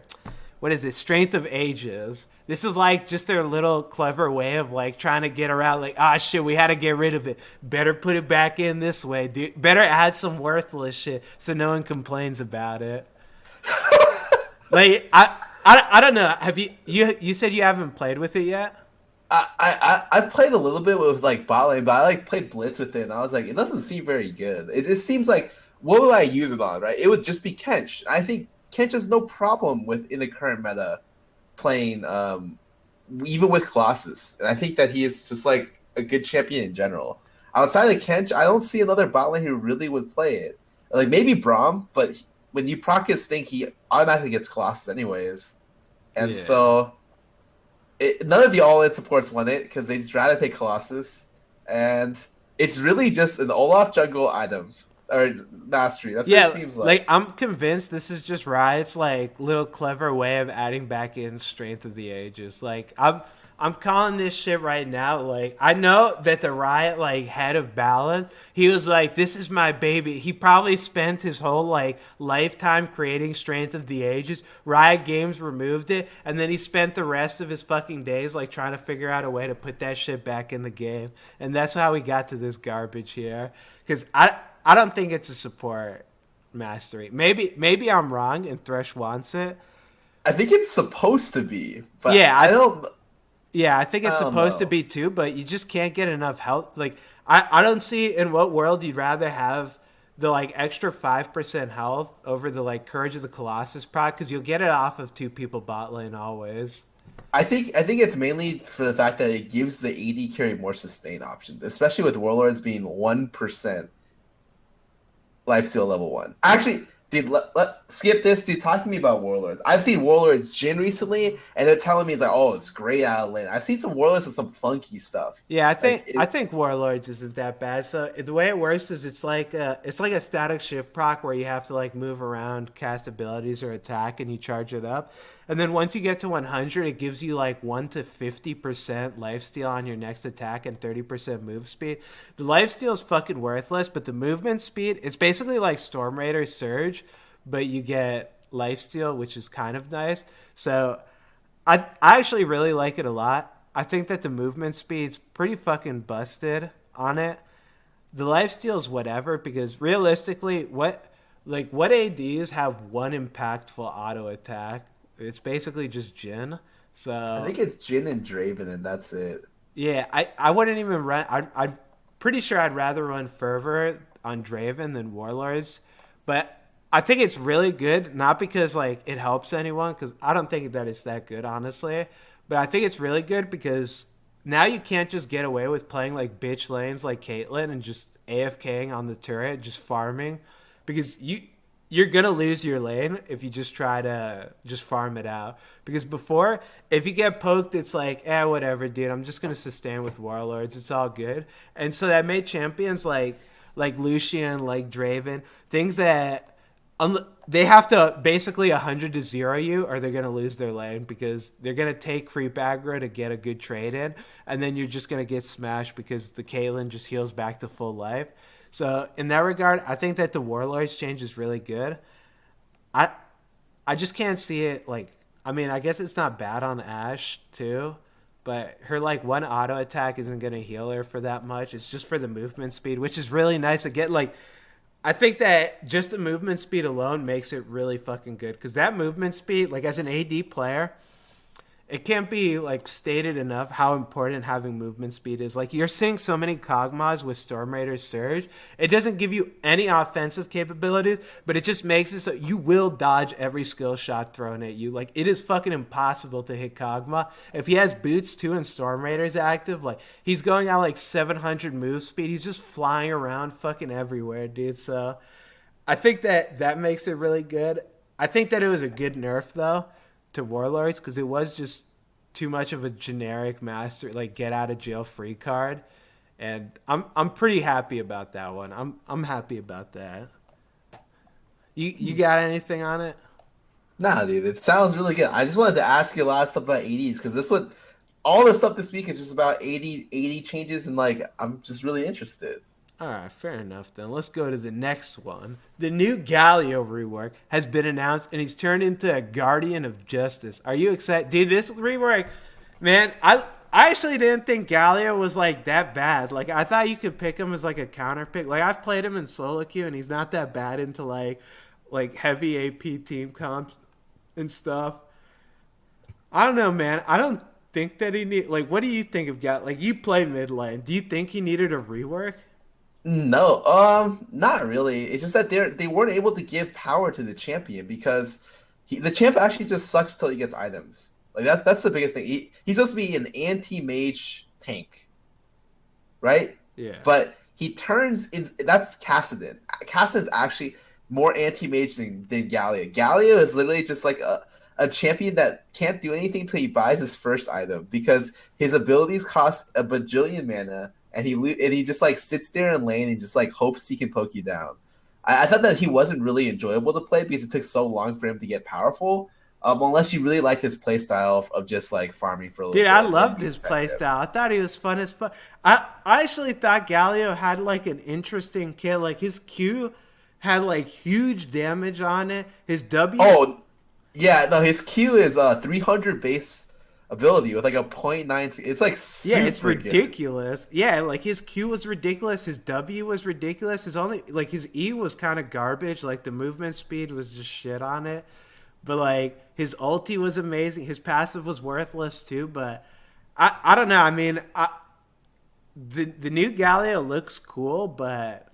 what is it? Strength of Ages. This is like just their little clever way of like trying to get around like, shit, we had to get rid of it. Better put it back in this way, dude. Better add some worthless shit so no one complains about it. Like I don't know. Have you said you haven't played with it yet? I've played a little bit with like bot lane, but I like played Blitz with it, and I was like, it doesn't seem very good. It just seems like what would I use it on, right? It would just be Kench. I think Kench has no problem with in the current meta playing even with Colossus, and I think that he is just like a good champion in general. Outside of Kench, I don't see another bot lane who really would play it. Like maybe Braum, but when you proc his thing, he automatically gets Colossus anyways, and so. None of the all-in supports want it because they'd rather take Colossus, and it's really just an Olaf jungle item or mastery. That's what it seems like. Like I'm convinced this is just Riot's like little clever way of adding back in Strength of the Ages. Like I'm calling this shit right now. Like I know that the Riot like head of balance, he was like, "This is my baby." He probably spent his whole like lifetime creating Strength of the Ages. Riot Games removed it, and then he spent the rest of his fucking days like trying to figure out a way to put that shit back in the game. And that's how we got to this garbage here. Because I don't think it's a support mastery. Maybe I'm wrong, and Thresh wants it. I think it's supposed to be, but yeah, I don't. Yeah, I think it's supposed to be too, but you just can't get enough health. Like, I don't see in what world you'd rather have the like extra 5% health over the like Courage of the Colossus proc because you'll get it off of 2 people bot lane always. I think it's mainly for the fact that it gives the AD carry more sustain options, especially with Warlords being 1% lifesteal level 1. Actually, dude, skip this. Dude, talk to me about Warlords. I've seen Warlords Jhin recently, and they're telling me like, oh, it's great out of lane. I've seen some Warlords and some funky stuff. Yeah, I think Warlords isn't that bad. So the way it works is it's like a static shift proc where you have to like move around, cast abilities or attack, and you charge it up. And then once you get to 100, it gives you like 1 to 50% lifesteal on your next attack and 30% move speed. The lifesteal is fucking worthless, but the movement speed, it's basically like Storm Raider Surge, but you get lifesteal, which is kind of nice. So I actually really like it a lot. I think that the movement speed's pretty fucking busted on it. The lifesteal's whatever, because realistically, what ADs have one impactful auto attack? It's basically just Jhin. So I think it's Jhin and Draven, and that's it. Yeah, I wouldn't even run. I'm pretty sure I'd rather run Fervor on Draven than Warlords, but I think it's really good. Not because like it helps anyone, because I don't think that it's that good, honestly. But I think it's really good because now you can't just get away with playing like bitch lanes like Caitlyn and just AFKing on the turret, just farming, because you're going to lose your lane if you just try to just farm it out. Because before, if you get poked, it's like, whatever, dude. I'm just going to sustain with Warlords. It's all good. And so that made champions like Lucian, like Draven, things that they have to basically 100 to 0 you or they're going to lose their lane because they're going to take creep aggro to get a good trade in. And then you're just going to get smashed because the Caitlyn just heals back to full life. So in that regard, I think that the Warlords change is really good. I just can't see it like, I mean, I guess it's not bad on Ashe too, but her like one auto attack isn't going to heal her for that much. It's just for the movement speed, which is really nice. Again, like I think that just the movement speed alone makes it really fucking good because that movement speed, like as an AD player, it can't be like stated enough how important having movement speed is. Like you're seeing so many Kog'Maws with Storm Raider Surge. It doesn't give you any offensive capabilities, but it just makes it so you will dodge every skill shot thrown at you. Like it is fucking impossible to hit Kog'Maw. If he has boots too and Storm Raider's active, like he's going out like 700 move speed. He's just flying around fucking everywhere, dude. So I think that makes it really good. I think that it was a good nerf though to Warlords because it was just too much of a generic master like get out of jail free card, and I'm pretty happy about that one. I'm happy about that. You got anything on it? Nah, dude, it sounds really good. I just wanted to ask you a lot of stuff about ADs because this one, all the stuff this week is just about AD changes, and like I'm just really interested. All right, fair enough then. Let's go to the next one. The new Galio rework has been announced, and he's turned into a Guardian of Justice. Are you excited? Dude, this rework, man, I actually didn't think Galio was, like, that bad. Like, I thought you could pick him as, like, a counter pick. Like, I've played him in solo queue, and he's not that bad into, like heavy AP team comps and stuff. I don't know, man. I don't think that he need. Like, what do you think of Galio? Like, you play mid lane. Do you think he needed a rework? No, not really. It's just that they weren't able to give power to the champion because the champ actually just sucks till he gets items. Like that's the biggest thing. He's supposed to be an anti-mage tank, right? Yeah. But he turns in. That's Kassadin. Kassadin's actually more anti-mage than Galio. Galio is literally just like a champion that can't do anything until he buys his first item because his abilities cost a bajillion mana. And he just like sits there in lane and just like hopes he can poke you down. I thought that he wasn't really enjoyable to play because it took so long for him to get powerful. Unless you really like his playstyle of just like farming for a little bit. Dude, I loved his playstyle. I thought he was fun as fuck. I actually thought Galio had like an interesting kit. Like his Q had like huge damage on it. His W. Oh, yeah, no, his Q is 300 base ability with like a 0.9. It's like super it's ridiculous. Good. Yeah, like his Q was ridiculous. His W was ridiculous. His E was kind of garbage. Like the movement speed was just shit on it. But like his ulti was amazing. His passive was worthless too. But I don't know. I mean, the new Galio looks cool, but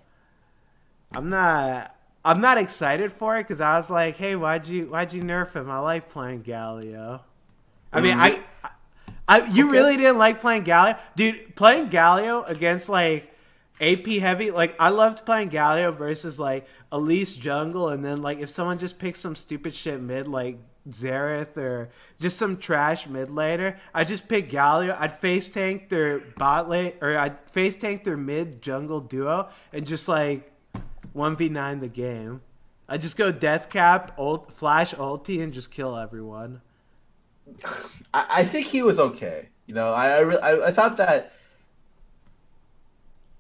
I'm not. I'm not excited for it because I was like, "Hey, why'd you nerf him? I like playing Galio." I mean, you Okay. really didn't like playing Galio, dude. Playing Galio against like AP heavy, like I loved playing Galio versus like Elise jungle, and then like if someone just picks some stupid shit mid like Xerath or just some trash mid laner, I just pick Galio. I'd face tank their bot lane or I'd face tank their mid jungle duo and just like 1v9 the game. I just go death cap, flash ulti, and just kill everyone. I think he was okay. You know, I thought that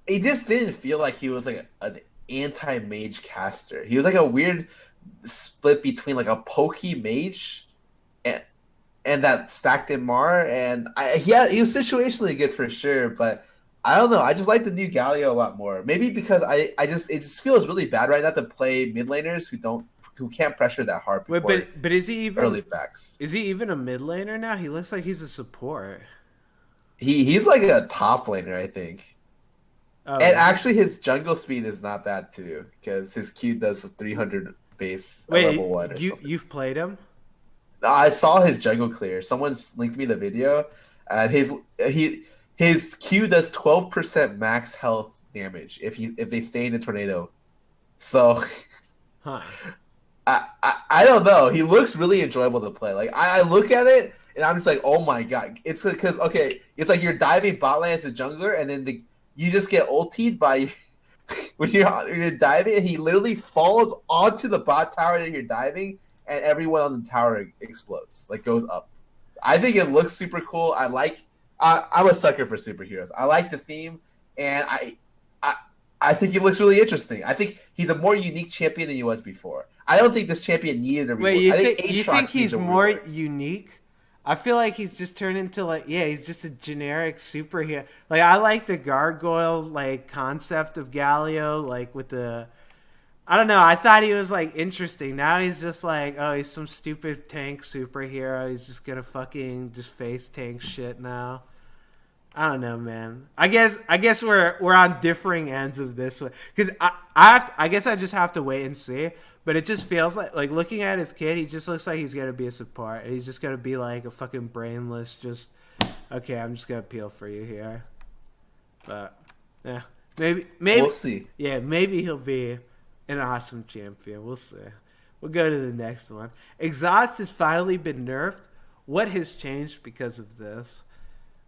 it just didn't feel like he was like an anti-mage caster. He was like a weird split between like a pokey mage and that stacked in Mar, and he was situationally good for sure, but I don't know. I just like the new Galio a lot more. Maybe because it just feels really bad right now to play mid laners who can't pressure that hard before. Wait, but is he even early backs? Is he even a mid laner now? He looks like he's a support. He's like a top laner, I think. Oh, And actually, his jungle speed is not bad too, because his Q does a 300 base at level 1 or something. You've played him? I saw his jungle clear. Someone's linked me the video, and his Q does 12% max health damage if they stay in a tornado. So Huh. I don't know. He looks really enjoyable to play. Like I look at it and I'm just like, oh my god. It's because okay, it's like you're diving bot lane as a jungler, and then you just get ultied by when you're diving, and he literally falls onto the bot tower that you're diving, and everyone on the tower explodes, like goes up. I think it looks super cool. I'm a sucker for superheroes. I like the theme, and I think he looks really interesting. I think he's a more unique champion than he was before. I don't think this champion needed a rework. Wait, you Aatrox think he's needs a more rework. unique? I feel like he's just turned into like he's just a generic superhero. Like I like the gargoyle like concept of Galio, like with the I don't know, I thought he was like interesting. Now he's just like, oh, he's some stupid tank superhero. He's just gonna fucking just face tank shit now. I don't know, man. I guess we're on differing ends of this one because I guess I just have to wait and see. But it just feels like looking at his kid, he just looks like he's gonna be a support. He's just gonna be like a fucking brainless. Just okay, I'm just gonna peel for you here. But yeah, maybe We'll see. yeah, maybe he'll be an awesome champion. We'll see. We'll go to the next one. Exhaust has finally been nerfed. What has changed because of this?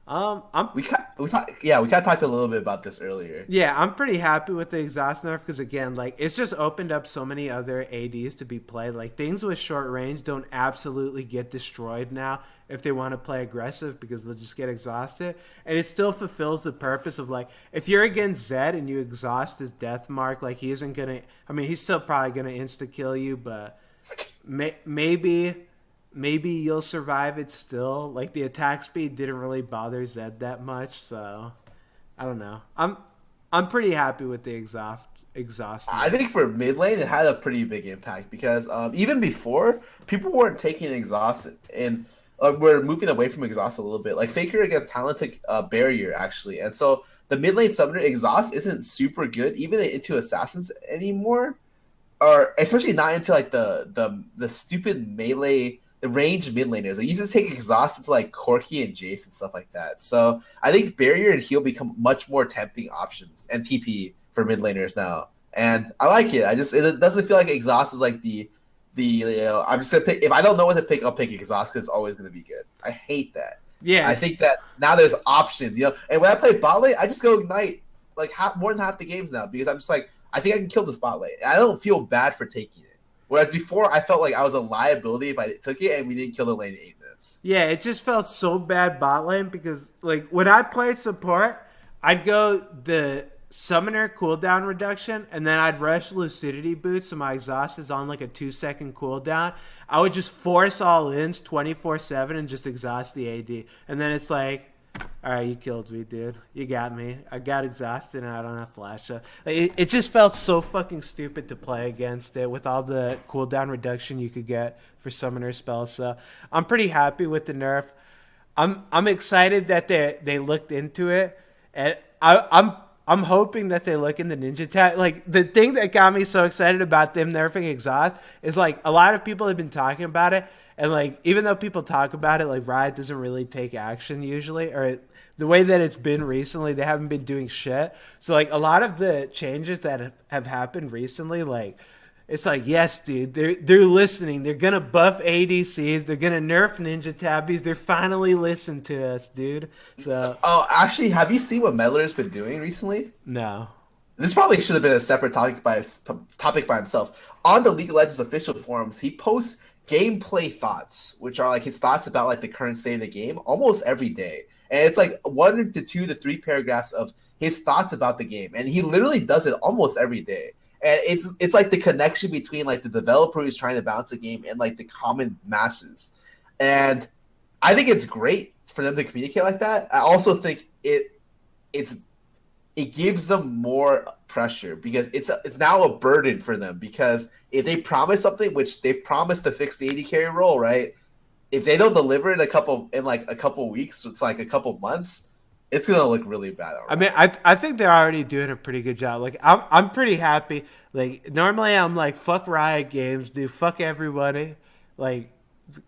I'm We kind of talked a little bit about this earlier. Yeah, I'm pretty happy with the exhaust nerf because again, like it's just opened up so many other ADs to be played. Like things with short range don't absolutely get destroyed now if they want to play aggressive because they'll just get exhausted. And it still fulfills the purpose of like if you're against Zed and you exhaust his death mark, like he isn't gonna. I mean, he's still probably gonna insta kill you, but maybe you'll survive it still. Like the attack speed didn't really bother Zed that much, so I don't know. I'm pretty happy with the exhaust. I think for mid lane, it had a pretty big impact because even before, people weren't taking exhaust and we're moving away from exhaust a little bit. Like Faker against Talon took barrier actually, and so the mid lane summoner exhaust isn't super good even into assassins anymore, or especially not into like the stupid melee. The ranged mid laners. They used to take exhaust into like Corki and Jace and stuff like that. So I think barrier and heal become much more tempting options and TP for mid laners now. And I like it. It doesn't feel like exhaust is like the I'm just gonna pick if I don't know what to pick, I'll pick exhaust because it's always gonna be good. I hate that. Yeah, I think that now there's options, And when I play bot lane, I just go ignite like more than half the games now because I'm just like I think I can kill this bot lane. I don't feel bad for taking it. Whereas before, I felt like I was a liability if I took it and we didn't kill the lane in 8 minutes. Yeah, it just felt so bad bot lane because like when I played support, I'd go the summoner cooldown reduction and then I'd rush lucidity boots so my exhaust is on like a 2-second cooldown. I would just force all ins 24/7 and just exhaust the AD. And then it's like, all right, you killed me, dude. You got me. I got exhausted and I don't have flash. It just felt so fucking stupid to play against it with all the cooldown reduction you could get for summoner spells. So I'm pretty happy with the nerf. I'm excited that they looked into it, and I'm hoping that they look in the Ninja Tab. Like, the thing that got me so excited about them nerfing exhaust is, like, a lot of people have been talking about it. And, like, even though people talk about it, like, Riot doesn't really take action usually. Or the way that it's been recently, they haven't been doing shit. So, like, a lot of the changes that have happened recently, like, it's like, yes, dude, they're listening. They're gonna buff ADCs. They're gonna nerf Ninja Tabbies. They're finally listening to us, dude. So, Oh, actually, have you seen what Meddler's been doing recently? no. This probably should have been a separate topic by himself. On the League of Legends official forums, he posts gameplay thoughts, which are like his thoughts about like the current state of the game, almost every day. And it's like 1 to 2 to 3 paragraphs of his thoughts about the game, and he literally does it almost every day. And it's like the connection between like the developer who's trying to bounce a game and like the common masses. And I think it's great for them to communicate like that. I also think it gives them more pressure because it's now a burden for them, because if they promise something, which they've promised to fix the AD carry role, right? If they don't deliver it in like a couple weeks, it's like a couple months, it's gonna look really bad. I mean, I think they're already doing a pretty good job. Like, I'm pretty happy. Like, normally I'm like, fuck Riot Games, dude, fuck everybody. Like,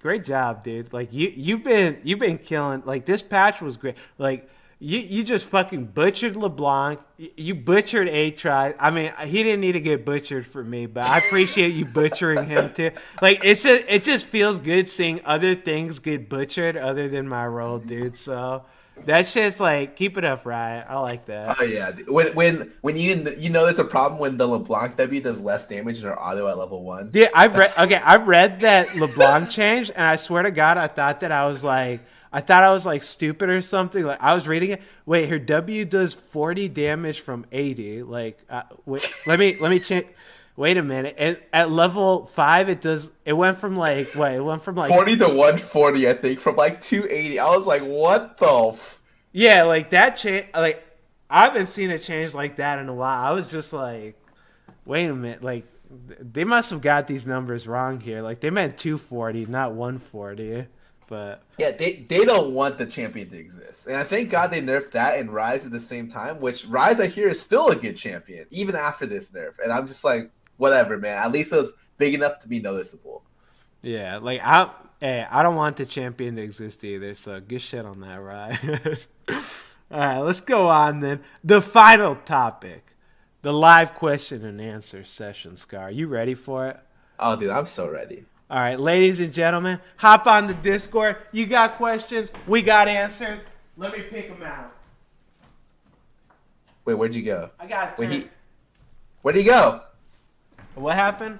great job, dude. Like, you've been killing. Like, this patch was great. Like, you just fucking butchered LeBlanc. You butchered A-Try. I mean, he didn't need to get butchered for me, but I appreciate you butchering him too. Like, it just feels good seeing other things get butchered other than my role, dude. So that shit's like, keep it up, Riot. I like that. Oh yeah, when you know it's a problem when the LeBlanc W does less damage in her auto at level 1. Yeah, I've read that LeBlanc changed, and I swear to God, I thought I was like stupid or something. Like, I was reading it. Wait, her W does 40 damage from 80. Like, wait, let me change. Wait a minute. And at level 5, it went from like 40 to 140, I think, from like 280. I was like, what the yeah, like that change. Like, I haven't seen a change like that in a while. I was just like, wait a minute. Like, they must have got these numbers wrong here. Like, they meant 240, not 140. But yeah, they don't want the champion to exist. And I thank God they nerfed that and Ryze at the same time, which Ryze, I hear, is still a good champion, even after this nerf. And I'm just like, whatever, man. At least it was big enough to be noticeable. Yeah, like, I don't want the champion to exist either, so good shit on that, right? All right, let's go on then. The final topic, the live question and answer session, Scar. You ready for it? Oh, dude, I'm so ready. All right, ladies and gentlemen, hop on the Discord. You got questions, we got answers. Let me pick them out. Wait, where'd you go? I got where'd he go? What happened?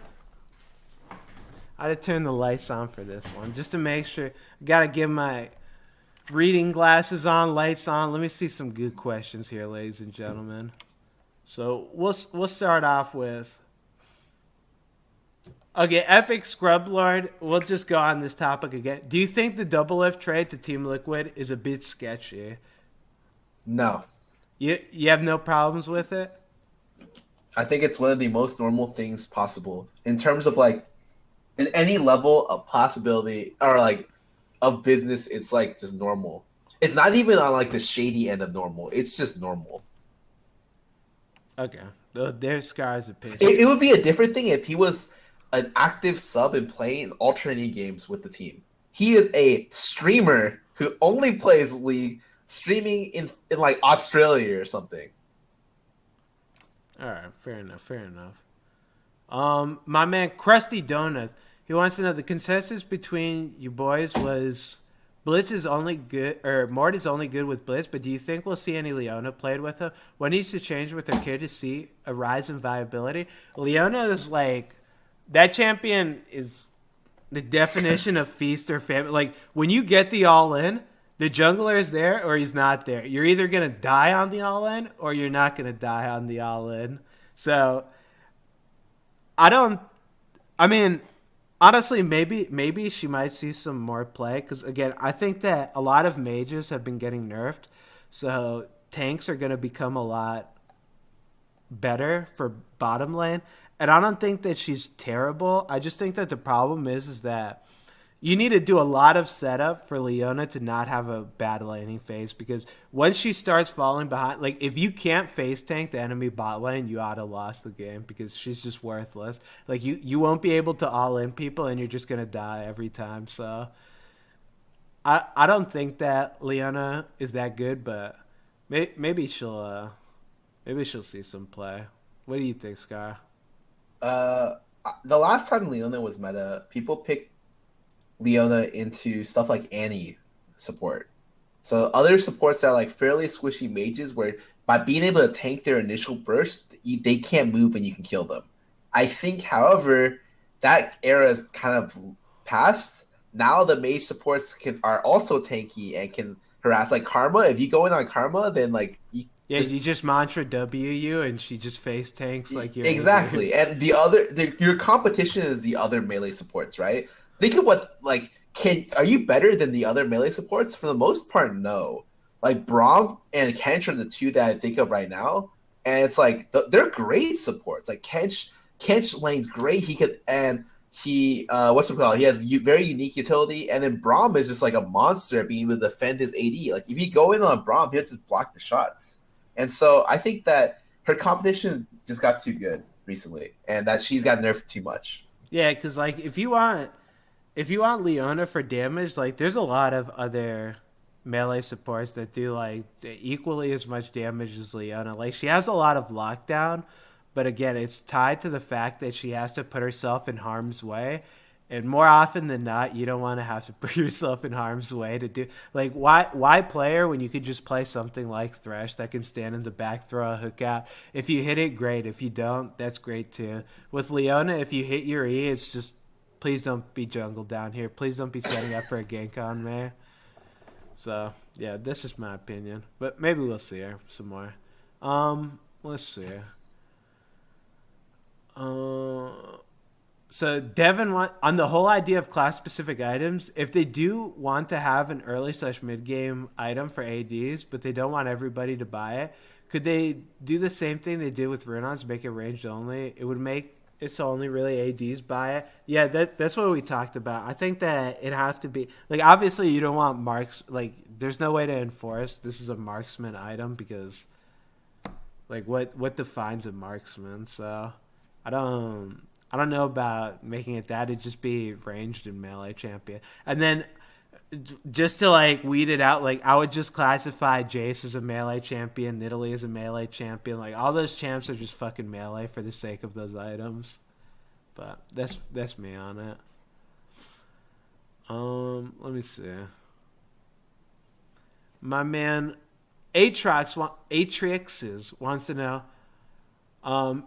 I had to turn the lights on for this one just to make sure. Got to get my reading glasses on, lights on. Let me see some good questions here, ladies and gentlemen. So we'll start off with. Okay, Epic Scrub Lord. We'll just go on this topic again. Do you think the Doublelift trade to Team Liquid is a bit sketchy? No. You have no problems with it? I think it's one of the most normal things possible in terms of like, in any level of possibility or like of business. It's like just normal. It's not even on like the shady end of normal. It's just normal. Okay, there's Scar's opinion. It would be a different thing if he was an active sub and playing alternating games with the team. He is a streamer who only plays League, streaming in like Australia or something. All right, fair enough. My man Krusty Donuts, he wants to know the consensus between you boys was Blitz is only good, or Mort is only good with Blitz, but do you think we'll see any Leona played with him? What needs to change with her kid to see a rise in viability? Leona is like, that champion is the definition of feast or famine. Like, when you get the all-in, the jungler is there or he's not there. You're either going to die on the all-in or you're not going to die on the all-in. So, honestly, maybe she might see some more play. Because, again, I think that a lot of mages have been getting nerfed. So, tanks are going to become a lot better for bottom lane. And I don't think that she's terrible. I just think that the problem is that You need to do a lot of setup for Leona to not have a bad laning phase, because once she starts falling behind, like if you can't face tank the enemy bot lane, you ought to lost the game because she's just worthless. Like you won't be able to all in people and you're just gonna die every time. So I don't think that Leona is that good, but maybe she'll see some play. What do you think, Scar? Uh, the last time Leona was meta, people picked Leona into stuff like Annie support. So other supports that are like fairly squishy mages, where by being able to tank their initial burst, they can't move and you can kill them. I think, however, that era is kind of past. Now the mage supports are also tanky and can harass. Like Karma, if you go in on Karma, then like You just mantra W you and she just face tanks like you're exactly. And your competition is the other melee supports, right? Think of what like are you better than the other melee supports? For the most part, no. Like Braum and Kench are the two that I think of right now, and it's like they're great supports. Like Kench lane's great. He what's it called? He has very unique utility, and then Braum is just like a monster at being able to defend his AD. Like if you go in on Braum, he'll just block the shots. And so I think that her competition just got too good recently, and that she's got nerfed too much. Yeah, because like if you want Leona for damage, like there's a lot of other melee supports that do like equally as much damage as Leona. Like she has a lot of lockdown, but again, it's tied to the fact that she has to put herself in harm's way. And more often than not, you don't want to have to put yourself in harm's way to do like why player when you could just play something like Thresh that can stand in the back, throw a hook out. If you hit it, great. If you don't, that's great too. With Leona, if you hit your E, it's just please don't be jungle down here. Please don't be setting up for a gank on me. So yeah, this is my opinion, but maybe we'll see her some more. Let's see. So Devin on the whole idea of class-specific items, if they do want to have an early/mid-game item for ADs, but they don't want everybody to buy it, could they do the same thing they did with Runons, make it ranged only? It would make it so only really ADs buy it. Yeah, that's what we talked about. I think that it have to be like obviously you don't want marks like there's no way to enforce this is a marksman item because like what defines a marksman? So I don't know about making it that. It'd just be ranged and melee champion. And then just to like weed it out, like I would just classify Jace as a melee champion, Nidalee as a melee champion. Like all those champs are just fucking melee for the sake of those items. But that's me on it. Let me see. My man Atrix wants to know. I'm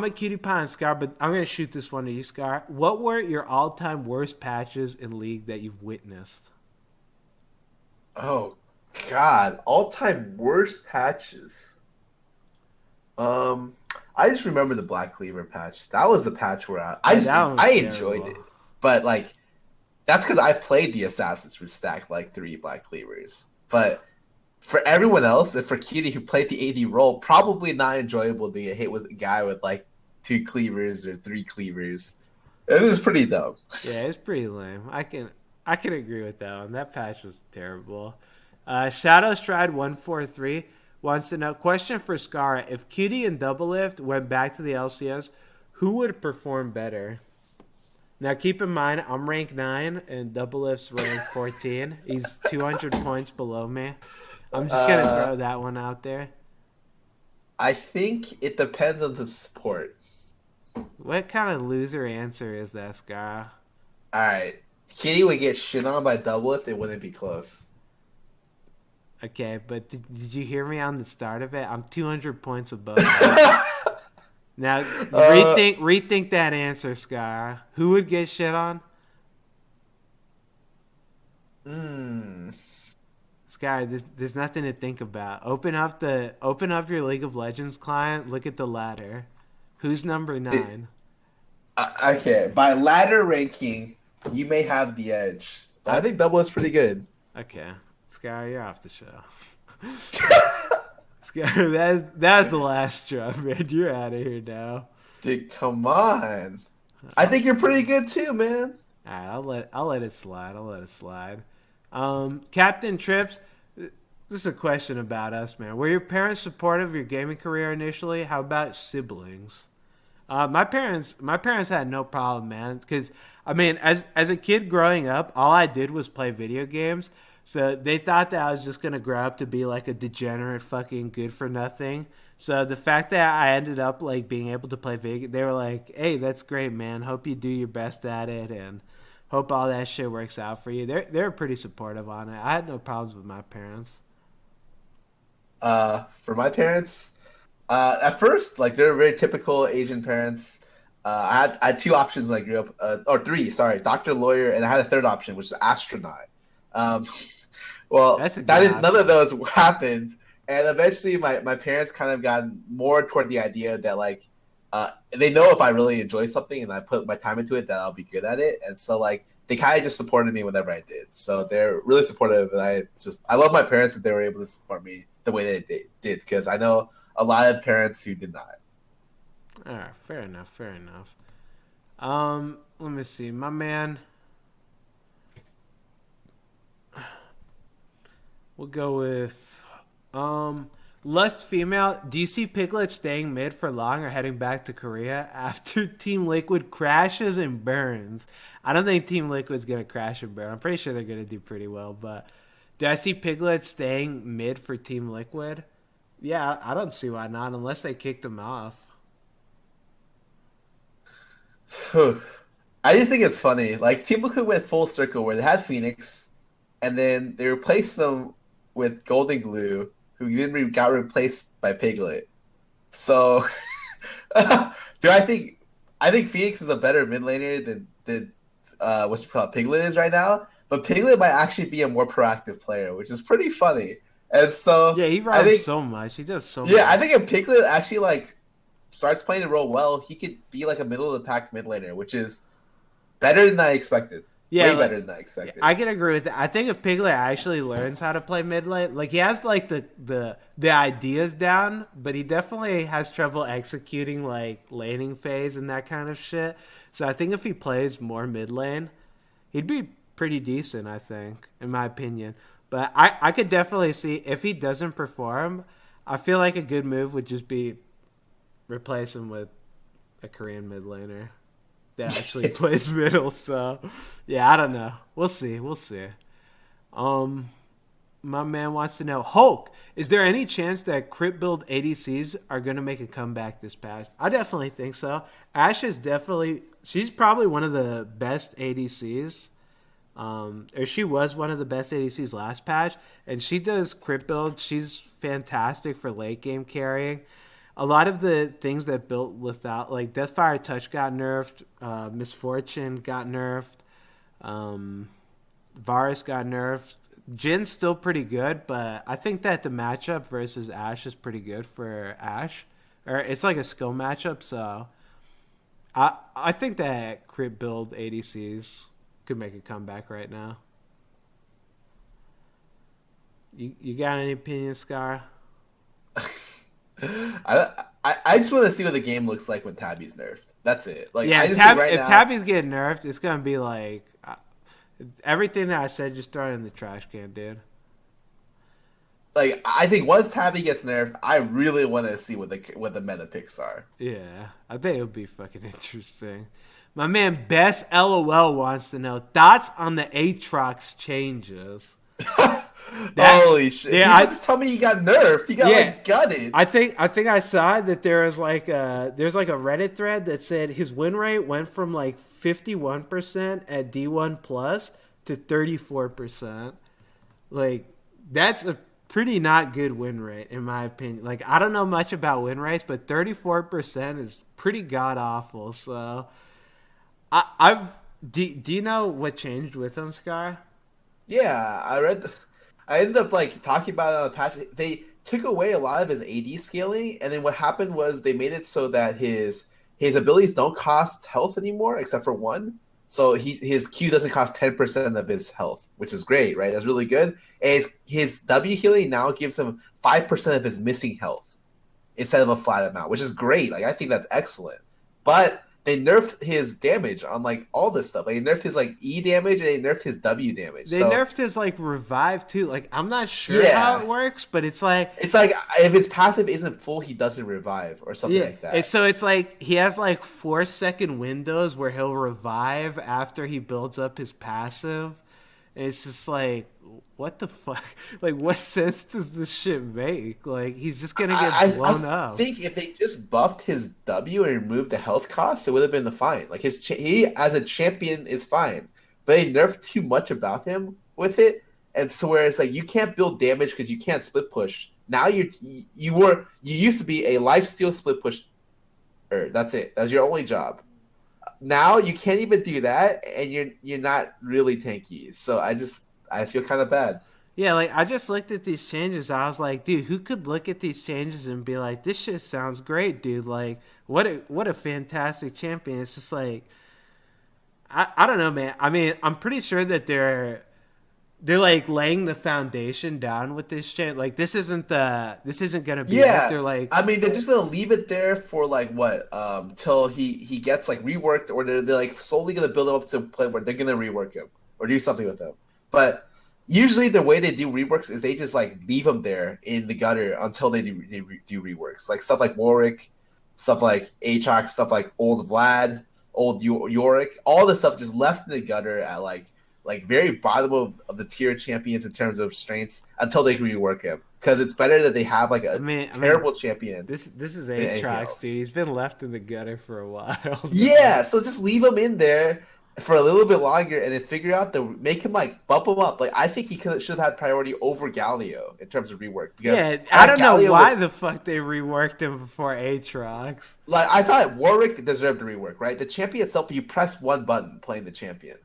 a cutie pie and Scar, but I'm gonna shoot this one to you, Scar. What were your all-time worst patches in League that you've witnessed? Oh God, all-time worst patches. I just remember the Black Cleaver patch. That was the patch where I enjoyed it, but like that's because I played the assassins who stacked like 3 Black Cleavers, but. For everyone else, and for Cutie who played the AD role, probably not enjoyable to get hit with a guy with like 2 cleavers or 3 cleavers. It was pretty dumb. Yeah, it's pretty lame. I can agree with that one. That patch was terrible. Shadow Stride 143 wants to know, question for Scarra: if Cutie and Doublelift went back to the LCS, who would perform better? Now keep in mind I'm rank 9 and Doublelift's rank 14. He's 200 points below me. I'm just going to throw that one out there. I think it depends on the support. What kind of loser answer is that, Scar? Alright. Kitty would get shit on by Doublelift, it wouldn't be close. Okay, but did you hear me on the start of it? I'm 200 points above. Now, rethink that answer, Scar. Who would get shit on? Sky, there's nothing to think about. Open up your League of Legends client. Look at the ladder. Who's number 9? Okay, by ladder ranking, you may have the edge. I think Double is pretty good. Okay, Sky, you're off the show. Sky, that's the last straw, man. You're out of here now. Dude, come on. I think you're pretty good too, man. All right, I'll let it slide. I'll let it slide. Captain Trips, this is a question about us, man. Were your parents supportive of your gaming career initially? How about siblings? My parents had no problem, man. Because I mean, as a kid growing up, all I did was play video games. So they thought that I was just gonna grow up to be like a degenerate, fucking good for nothing. So the fact that I ended up like being able to play video, they were like, "Hey, that's great, man. Hope you do your best at it, and hope all that shit works out for you." They're pretty supportive on it. I had no problems with my parents. For my parents, at first, like they're very typical Asian parents. I had two options when I grew up, or three, sorry, doctor, lawyer, and I had a third option, which is astronaut. Um, well, That's a good that didn't, none of option. those happened, and eventually, my parents kind of got more toward the idea that like, they know if I really enjoy something and I put my time into it, that I'll be good at it, and so like they kind of just supported me whenever I did. So they're really supportive, and I love my parents that they were able to support me the way they did because I know a lot of parents who did not. All right, fair enough. Fair enough. Let me see, my man. We'll go with Lust female. Do you see Piglet staying mid for long or heading back to Korea after Team Liquid crashes and burns? I don't think Team Liquid's gonna crash and burn. I'm pretty sure they're gonna do pretty well, but do I see Piglet staying mid for Team Liquid? Yeah, I don't see why not, unless they kicked him off. I just think it's funny. Like Team Liquid went full circle where they had Phoenix, and then they replaced them with Golden Glue, who then got replaced by Piglet. So, do I think Phoenix is a better mid laner than what's called Piglet is right now. But Piglet might actually be a more proactive player, which is pretty funny. And so Yeah, he I roams think so much. He does so yeah, I much. think if Piglet actually like starts playing the role well, he could be like a middle of the pack mid laner, which is better than I expected. Yeah, Way like, better than I yeah, expected. I can agree with that. I think if Piglet actually learns how to play mid lane, like he has like the ideas down, but he definitely has trouble executing like laning phase and that kind of shit. So I think if he plays more mid lane, he'd be pretty decent. I think, in my opinion. But I could definitely see if he doesn't perform. I feel like a good move would just be replace him with a Korean mid laner that actually plays middle. So, yeah, I don't know. We'll see. We'll see. Um, my man wants to know, Hulk, is there any chance that crit build ADCs are going to make a comeback this patch? I definitely think so. Ash is definitely, she's probably one of the best ADCs. Or she was one of the best ADCs last patch, and she does crit build. She's fantastic for late game carrying. A lot of the things that built without, like Deathfire Touch got nerfed, Misfortune got nerfed, um, Varus got nerfed. Jin's still pretty good, but I think that the matchup versus Ash is pretty good for Ash. Or it's like a skill matchup, so I think that crit build ADCs could make a comeback right now. You got any opinions, Scar? I just want to see what the game looks like when Tabby's nerfed. That's it. Like Yeah, I just think right If now, Tabby's getting nerfed, it's gonna be like everything that I said. Just throw it in the trash can, dude. like I think once Tabby gets nerfed, I really want to see what the meta picks are. Yeah, I think it would be fucking interesting. My man Best LOL wants to know thoughts on the Aatrox changes. That Holy shit! yeah, People just tell me he got nerfed. He got yeah. like gutted. I think I saw that there's like a Reddit thread that said his win rate went from like 51% at D1 plus to 34%. Like that's a pretty not good win rate in my opinion. Like I don't know much about win rates, but 34% is pretty god awful. So I've do you know what changed with him, Scar? Yeah, I read. I ended up like talking about it on the patch. They took away a lot of his AD scaling, and then what happened was they made it so that his abilities don't cost health anymore, except for one. So his Q doesn't cost 10% of his health, which is great, right? That's really good. And his W healing now gives him 5% of his missing health instead of a flat amount, which is great. Like I think that's excellent. But they nerfed his damage on like all this stuff. Like, they nerfed his like E damage and they nerfed his W damage. They nerfed his like revive too. Like I'm not sure how Yeah. it works, but it's like if his passive isn't full, he doesn't revive or something like that. So it's like he has like 4-second windows where he'll revive after he builds up his passive. And it's just like, what the fuck? Like, what sense does this shit make? Like, he's just gonna get blown up. I think if they just buffed his W and removed the health cost, it would have been fine. Like he as a champion is fine, but they nerfed too much about him with it, and so where it's like you can't build damage because you can't split push. Now you used to be a lifesteal split push. That's it. That's your only job. Now you can't even do that, and you're not really tanky. So I feel kind of bad. Yeah, like I just looked at these changes. I was like, dude, who could look at these changes and be like, this shit sounds great, dude. Like, what a fantastic champion. It's just like, I don't know, man. I mean, I'm pretty sure that they're like laying the foundation down with this shit. Like this isn't gonna be it. They're like, I mean, they're just gonna leave it there for like what till he gets like reworked, or they're like slowly gonna build him up to a point where they're gonna rework him or do something with him. But usually the way they do reworks is they just like leave him there in the gutter until they do reworks, like stuff like Warwick, stuff like Aatrox, stuff like old Vlad, old Yorick, all this stuff just left in the gutter at like very bottom of the tier champions in terms of strengths until they can rework him. Because it's better that they have like a terrible champion. This is Aatrox, dude. He's been left in the gutter for a while. Yeah, so just leave him in there for a little bit longer and then figure out make him like bump him up. Like I think he should have had priority over Galio in terms of rework. Because I don't know why the fuck they reworked him before Aatrox. Like I thought Warwick deserved a rework, right? The champion itself, you press one button playing the champion.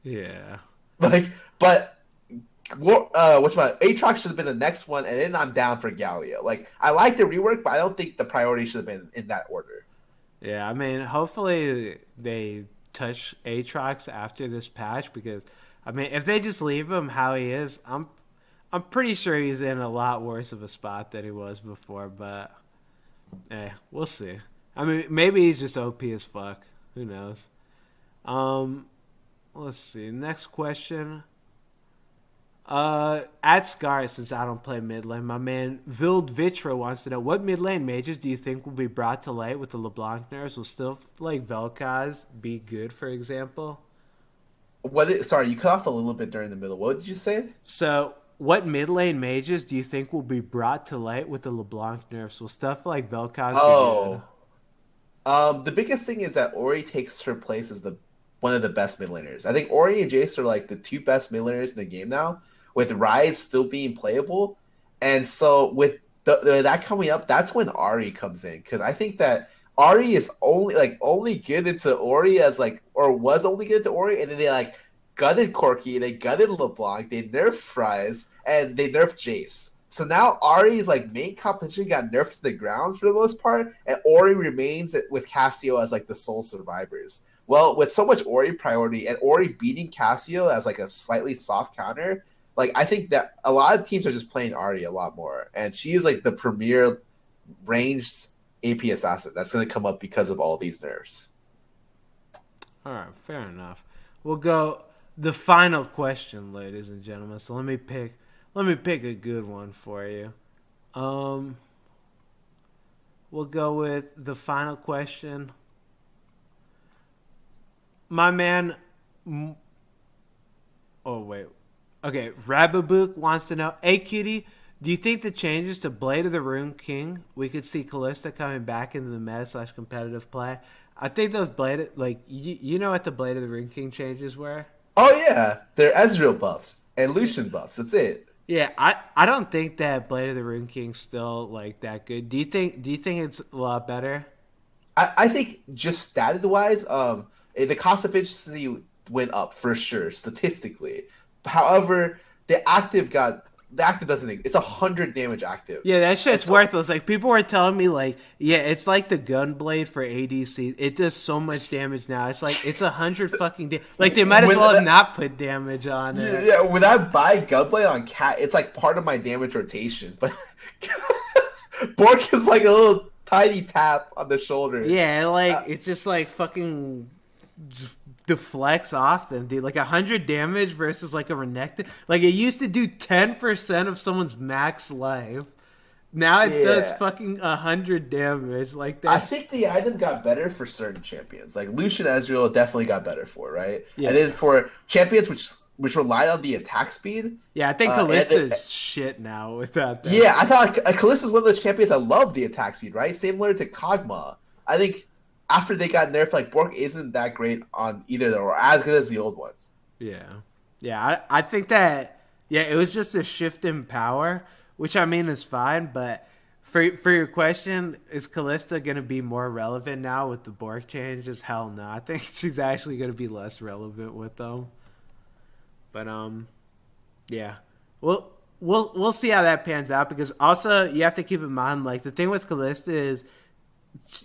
Yeah. Like, but Aatrox should have been the next one, and then I'm down for Galio. Like, I like the rework, but I don't think the priority should have been in that order. Yeah, I mean, hopefully they touch Aatrox after this patch because, I mean, if they just leave him how he is, I'm pretty sure he's in a lot worse of a spot than he was before. But, we'll see. I mean, maybe he's just OP as fuck. Who knows? Let's see. Next question. At Scarra, since I don't play mid lane, my man Vild Vitra wants to know what mid lane mages do you think will be brought to light with the LeBlanc nerfs? Will still like Vel'Koz be good, for example? Sorry, you cut off a little bit during the middle. What did you say? So, what mid lane mages do you think will be brought to light with the LeBlanc nerfs? Will stuff like Vel'Koz be good? The biggest thing is that Ori takes her place as one of the best mid laners. I think Ori and Jace are like the two best mid laners in the game now, with Ryze still being playable. And so with that coming up, that's when Ahri comes in. Because I think that Ahri is only good into Ori was only good into Ori, and then they like gutted Corki, they gutted LeBlanc, they nerfed Ryze, and they nerfed Jace. So now Ahri's like main competition got nerfed to the ground for the most part, and Ori remains with Cassio as like the sole survivors. Well, with so much Ori priority and Ori beating Cassio as like a slightly soft counter, like I think that a lot of teams are just playing Ahri a lot more, and she is like the premier ranged AP assassin that's going to come up because of all these nerfs. All right, fair enough. We'll go the final question, ladies and gentlemen. So let me pick a good one for you. We'll go with the final question. My man, okay, Rababook wants to know, hey Kitty, do you think the changes to Blade of the Rune King, we could see Kalista coming back into the meta / competitive play? I think those Blade, like, you know what the Blade of the Rune King changes were? Oh yeah, they're Ezreal buffs and Lucian buffs, that's it. Yeah, I don't think that Blade of the Rune King's still like that good. Do you think it's a lot better? I think just stated wise, the cost efficiency went up for sure statistically. However, the active doesn't. It's 100 damage active. Yeah, that shit's worthless. Like people were telling me, like, yeah, it's like the Gunblade for ADC. It does so much damage now. It's like it's 100 fucking. Like they might as well have not put damage on it. Yeah, when I buy Gunblade on Cat, it's like part of my damage rotation. But Bork is like a little tiny tap on the shoulder. Yeah, like it's just like fucking just deflects off them, dude. Like 100 damage versus like a Renekton. Like it used to do 10% of someone's max life. Now it does fucking 100 damage. Like that. I think the item got better for certain champions. Like Lucian Ezreal definitely got better for, right? Yeah. And then for champions which relied on the attack speed. Yeah, I think Kallista's shit now without that. Yeah, I thought Kallista's one of those champions that love the attack speed, right? Similar to Kog'Maw. I think after they got nerfed, like Bork isn't that great on either or as good as the old one. Yeah. Yeah, I think that it was just a shift in power, which I mean is fine, but for your question, is Kalista going to be more relevant now with the Bork changes? Hell no. I think she's actually going to be less relevant with them. But yeah. We'll see how that pans out, because also you have to keep in mind, like, the thing with Kalista is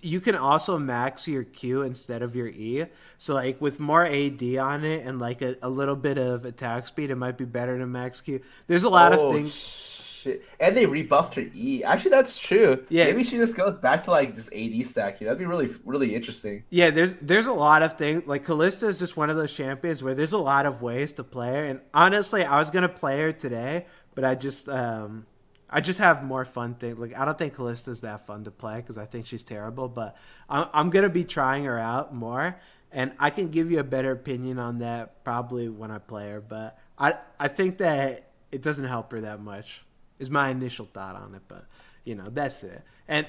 you can also max your Q instead of your E. So like with more AD on it and like a little bit of attack speed, it might be better to max Q. There's a lot of things. Shit. And they rebuffed her E. Actually, that's true. Yeah. Maybe she just goes back to like just AD stacking. That'd be really, really interesting. Yeah, there's a lot of things. Like Kalista is just one of those champions where there's a lot of ways to play her. And honestly, I was gonna play her today, but I just have more fun things. Like I don't think Kallista's that fun to play because I think she's terrible. But I'm gonna be trying her out more, and I can give you a better opinion on that probably when I play her. But I think that it doesn't help her that much. Is my initial thought on it, but that's it. And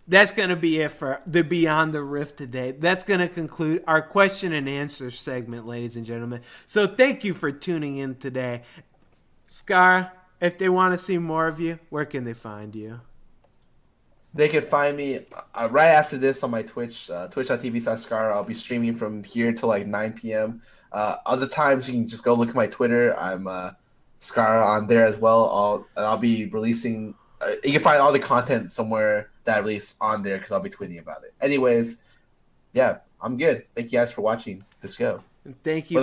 that's going to be it for the Beyond the Rift today. That's going to conclude our question and answer segment, ladies and gentlemen. So thank you for tuning in today. Scarra, if they want to see more of you, where can they find you? They can find me right after this on my Twitch, twitch.tv/Scarra. I'll be streaming from here till like 9 p.m. Other times you can just go look at my Twitter. I'm Scarra on there as well. I'll be releasing. You can find all the content somewhere that I release on there because I'll be tweeting about it. Anyways, yeah, I'm good. Thank you guys for watching this show. Thank you.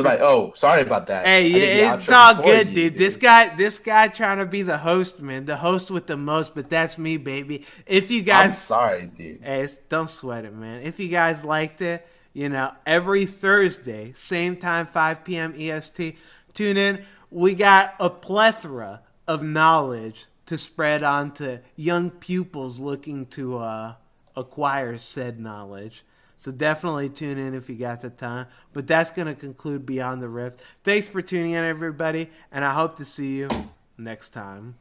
Sorry about that. Hey, it's all good, dude. This guy trying to be the host, man, the host with the most, but that's me, baby. If you guys, I'm sorry, dude. Hey, don't sweat it, man. If you guys liked it, every Thursday, same time, 5 p.m. EST, tune in. We got a plethora of knowledge to spread on to young pupils looking to acquire said knowledge. So definitely tune in if you got the time. But that's going to conclude Beyond the Rift. Thanks for tuning in, everybody, and I hope to see you next time.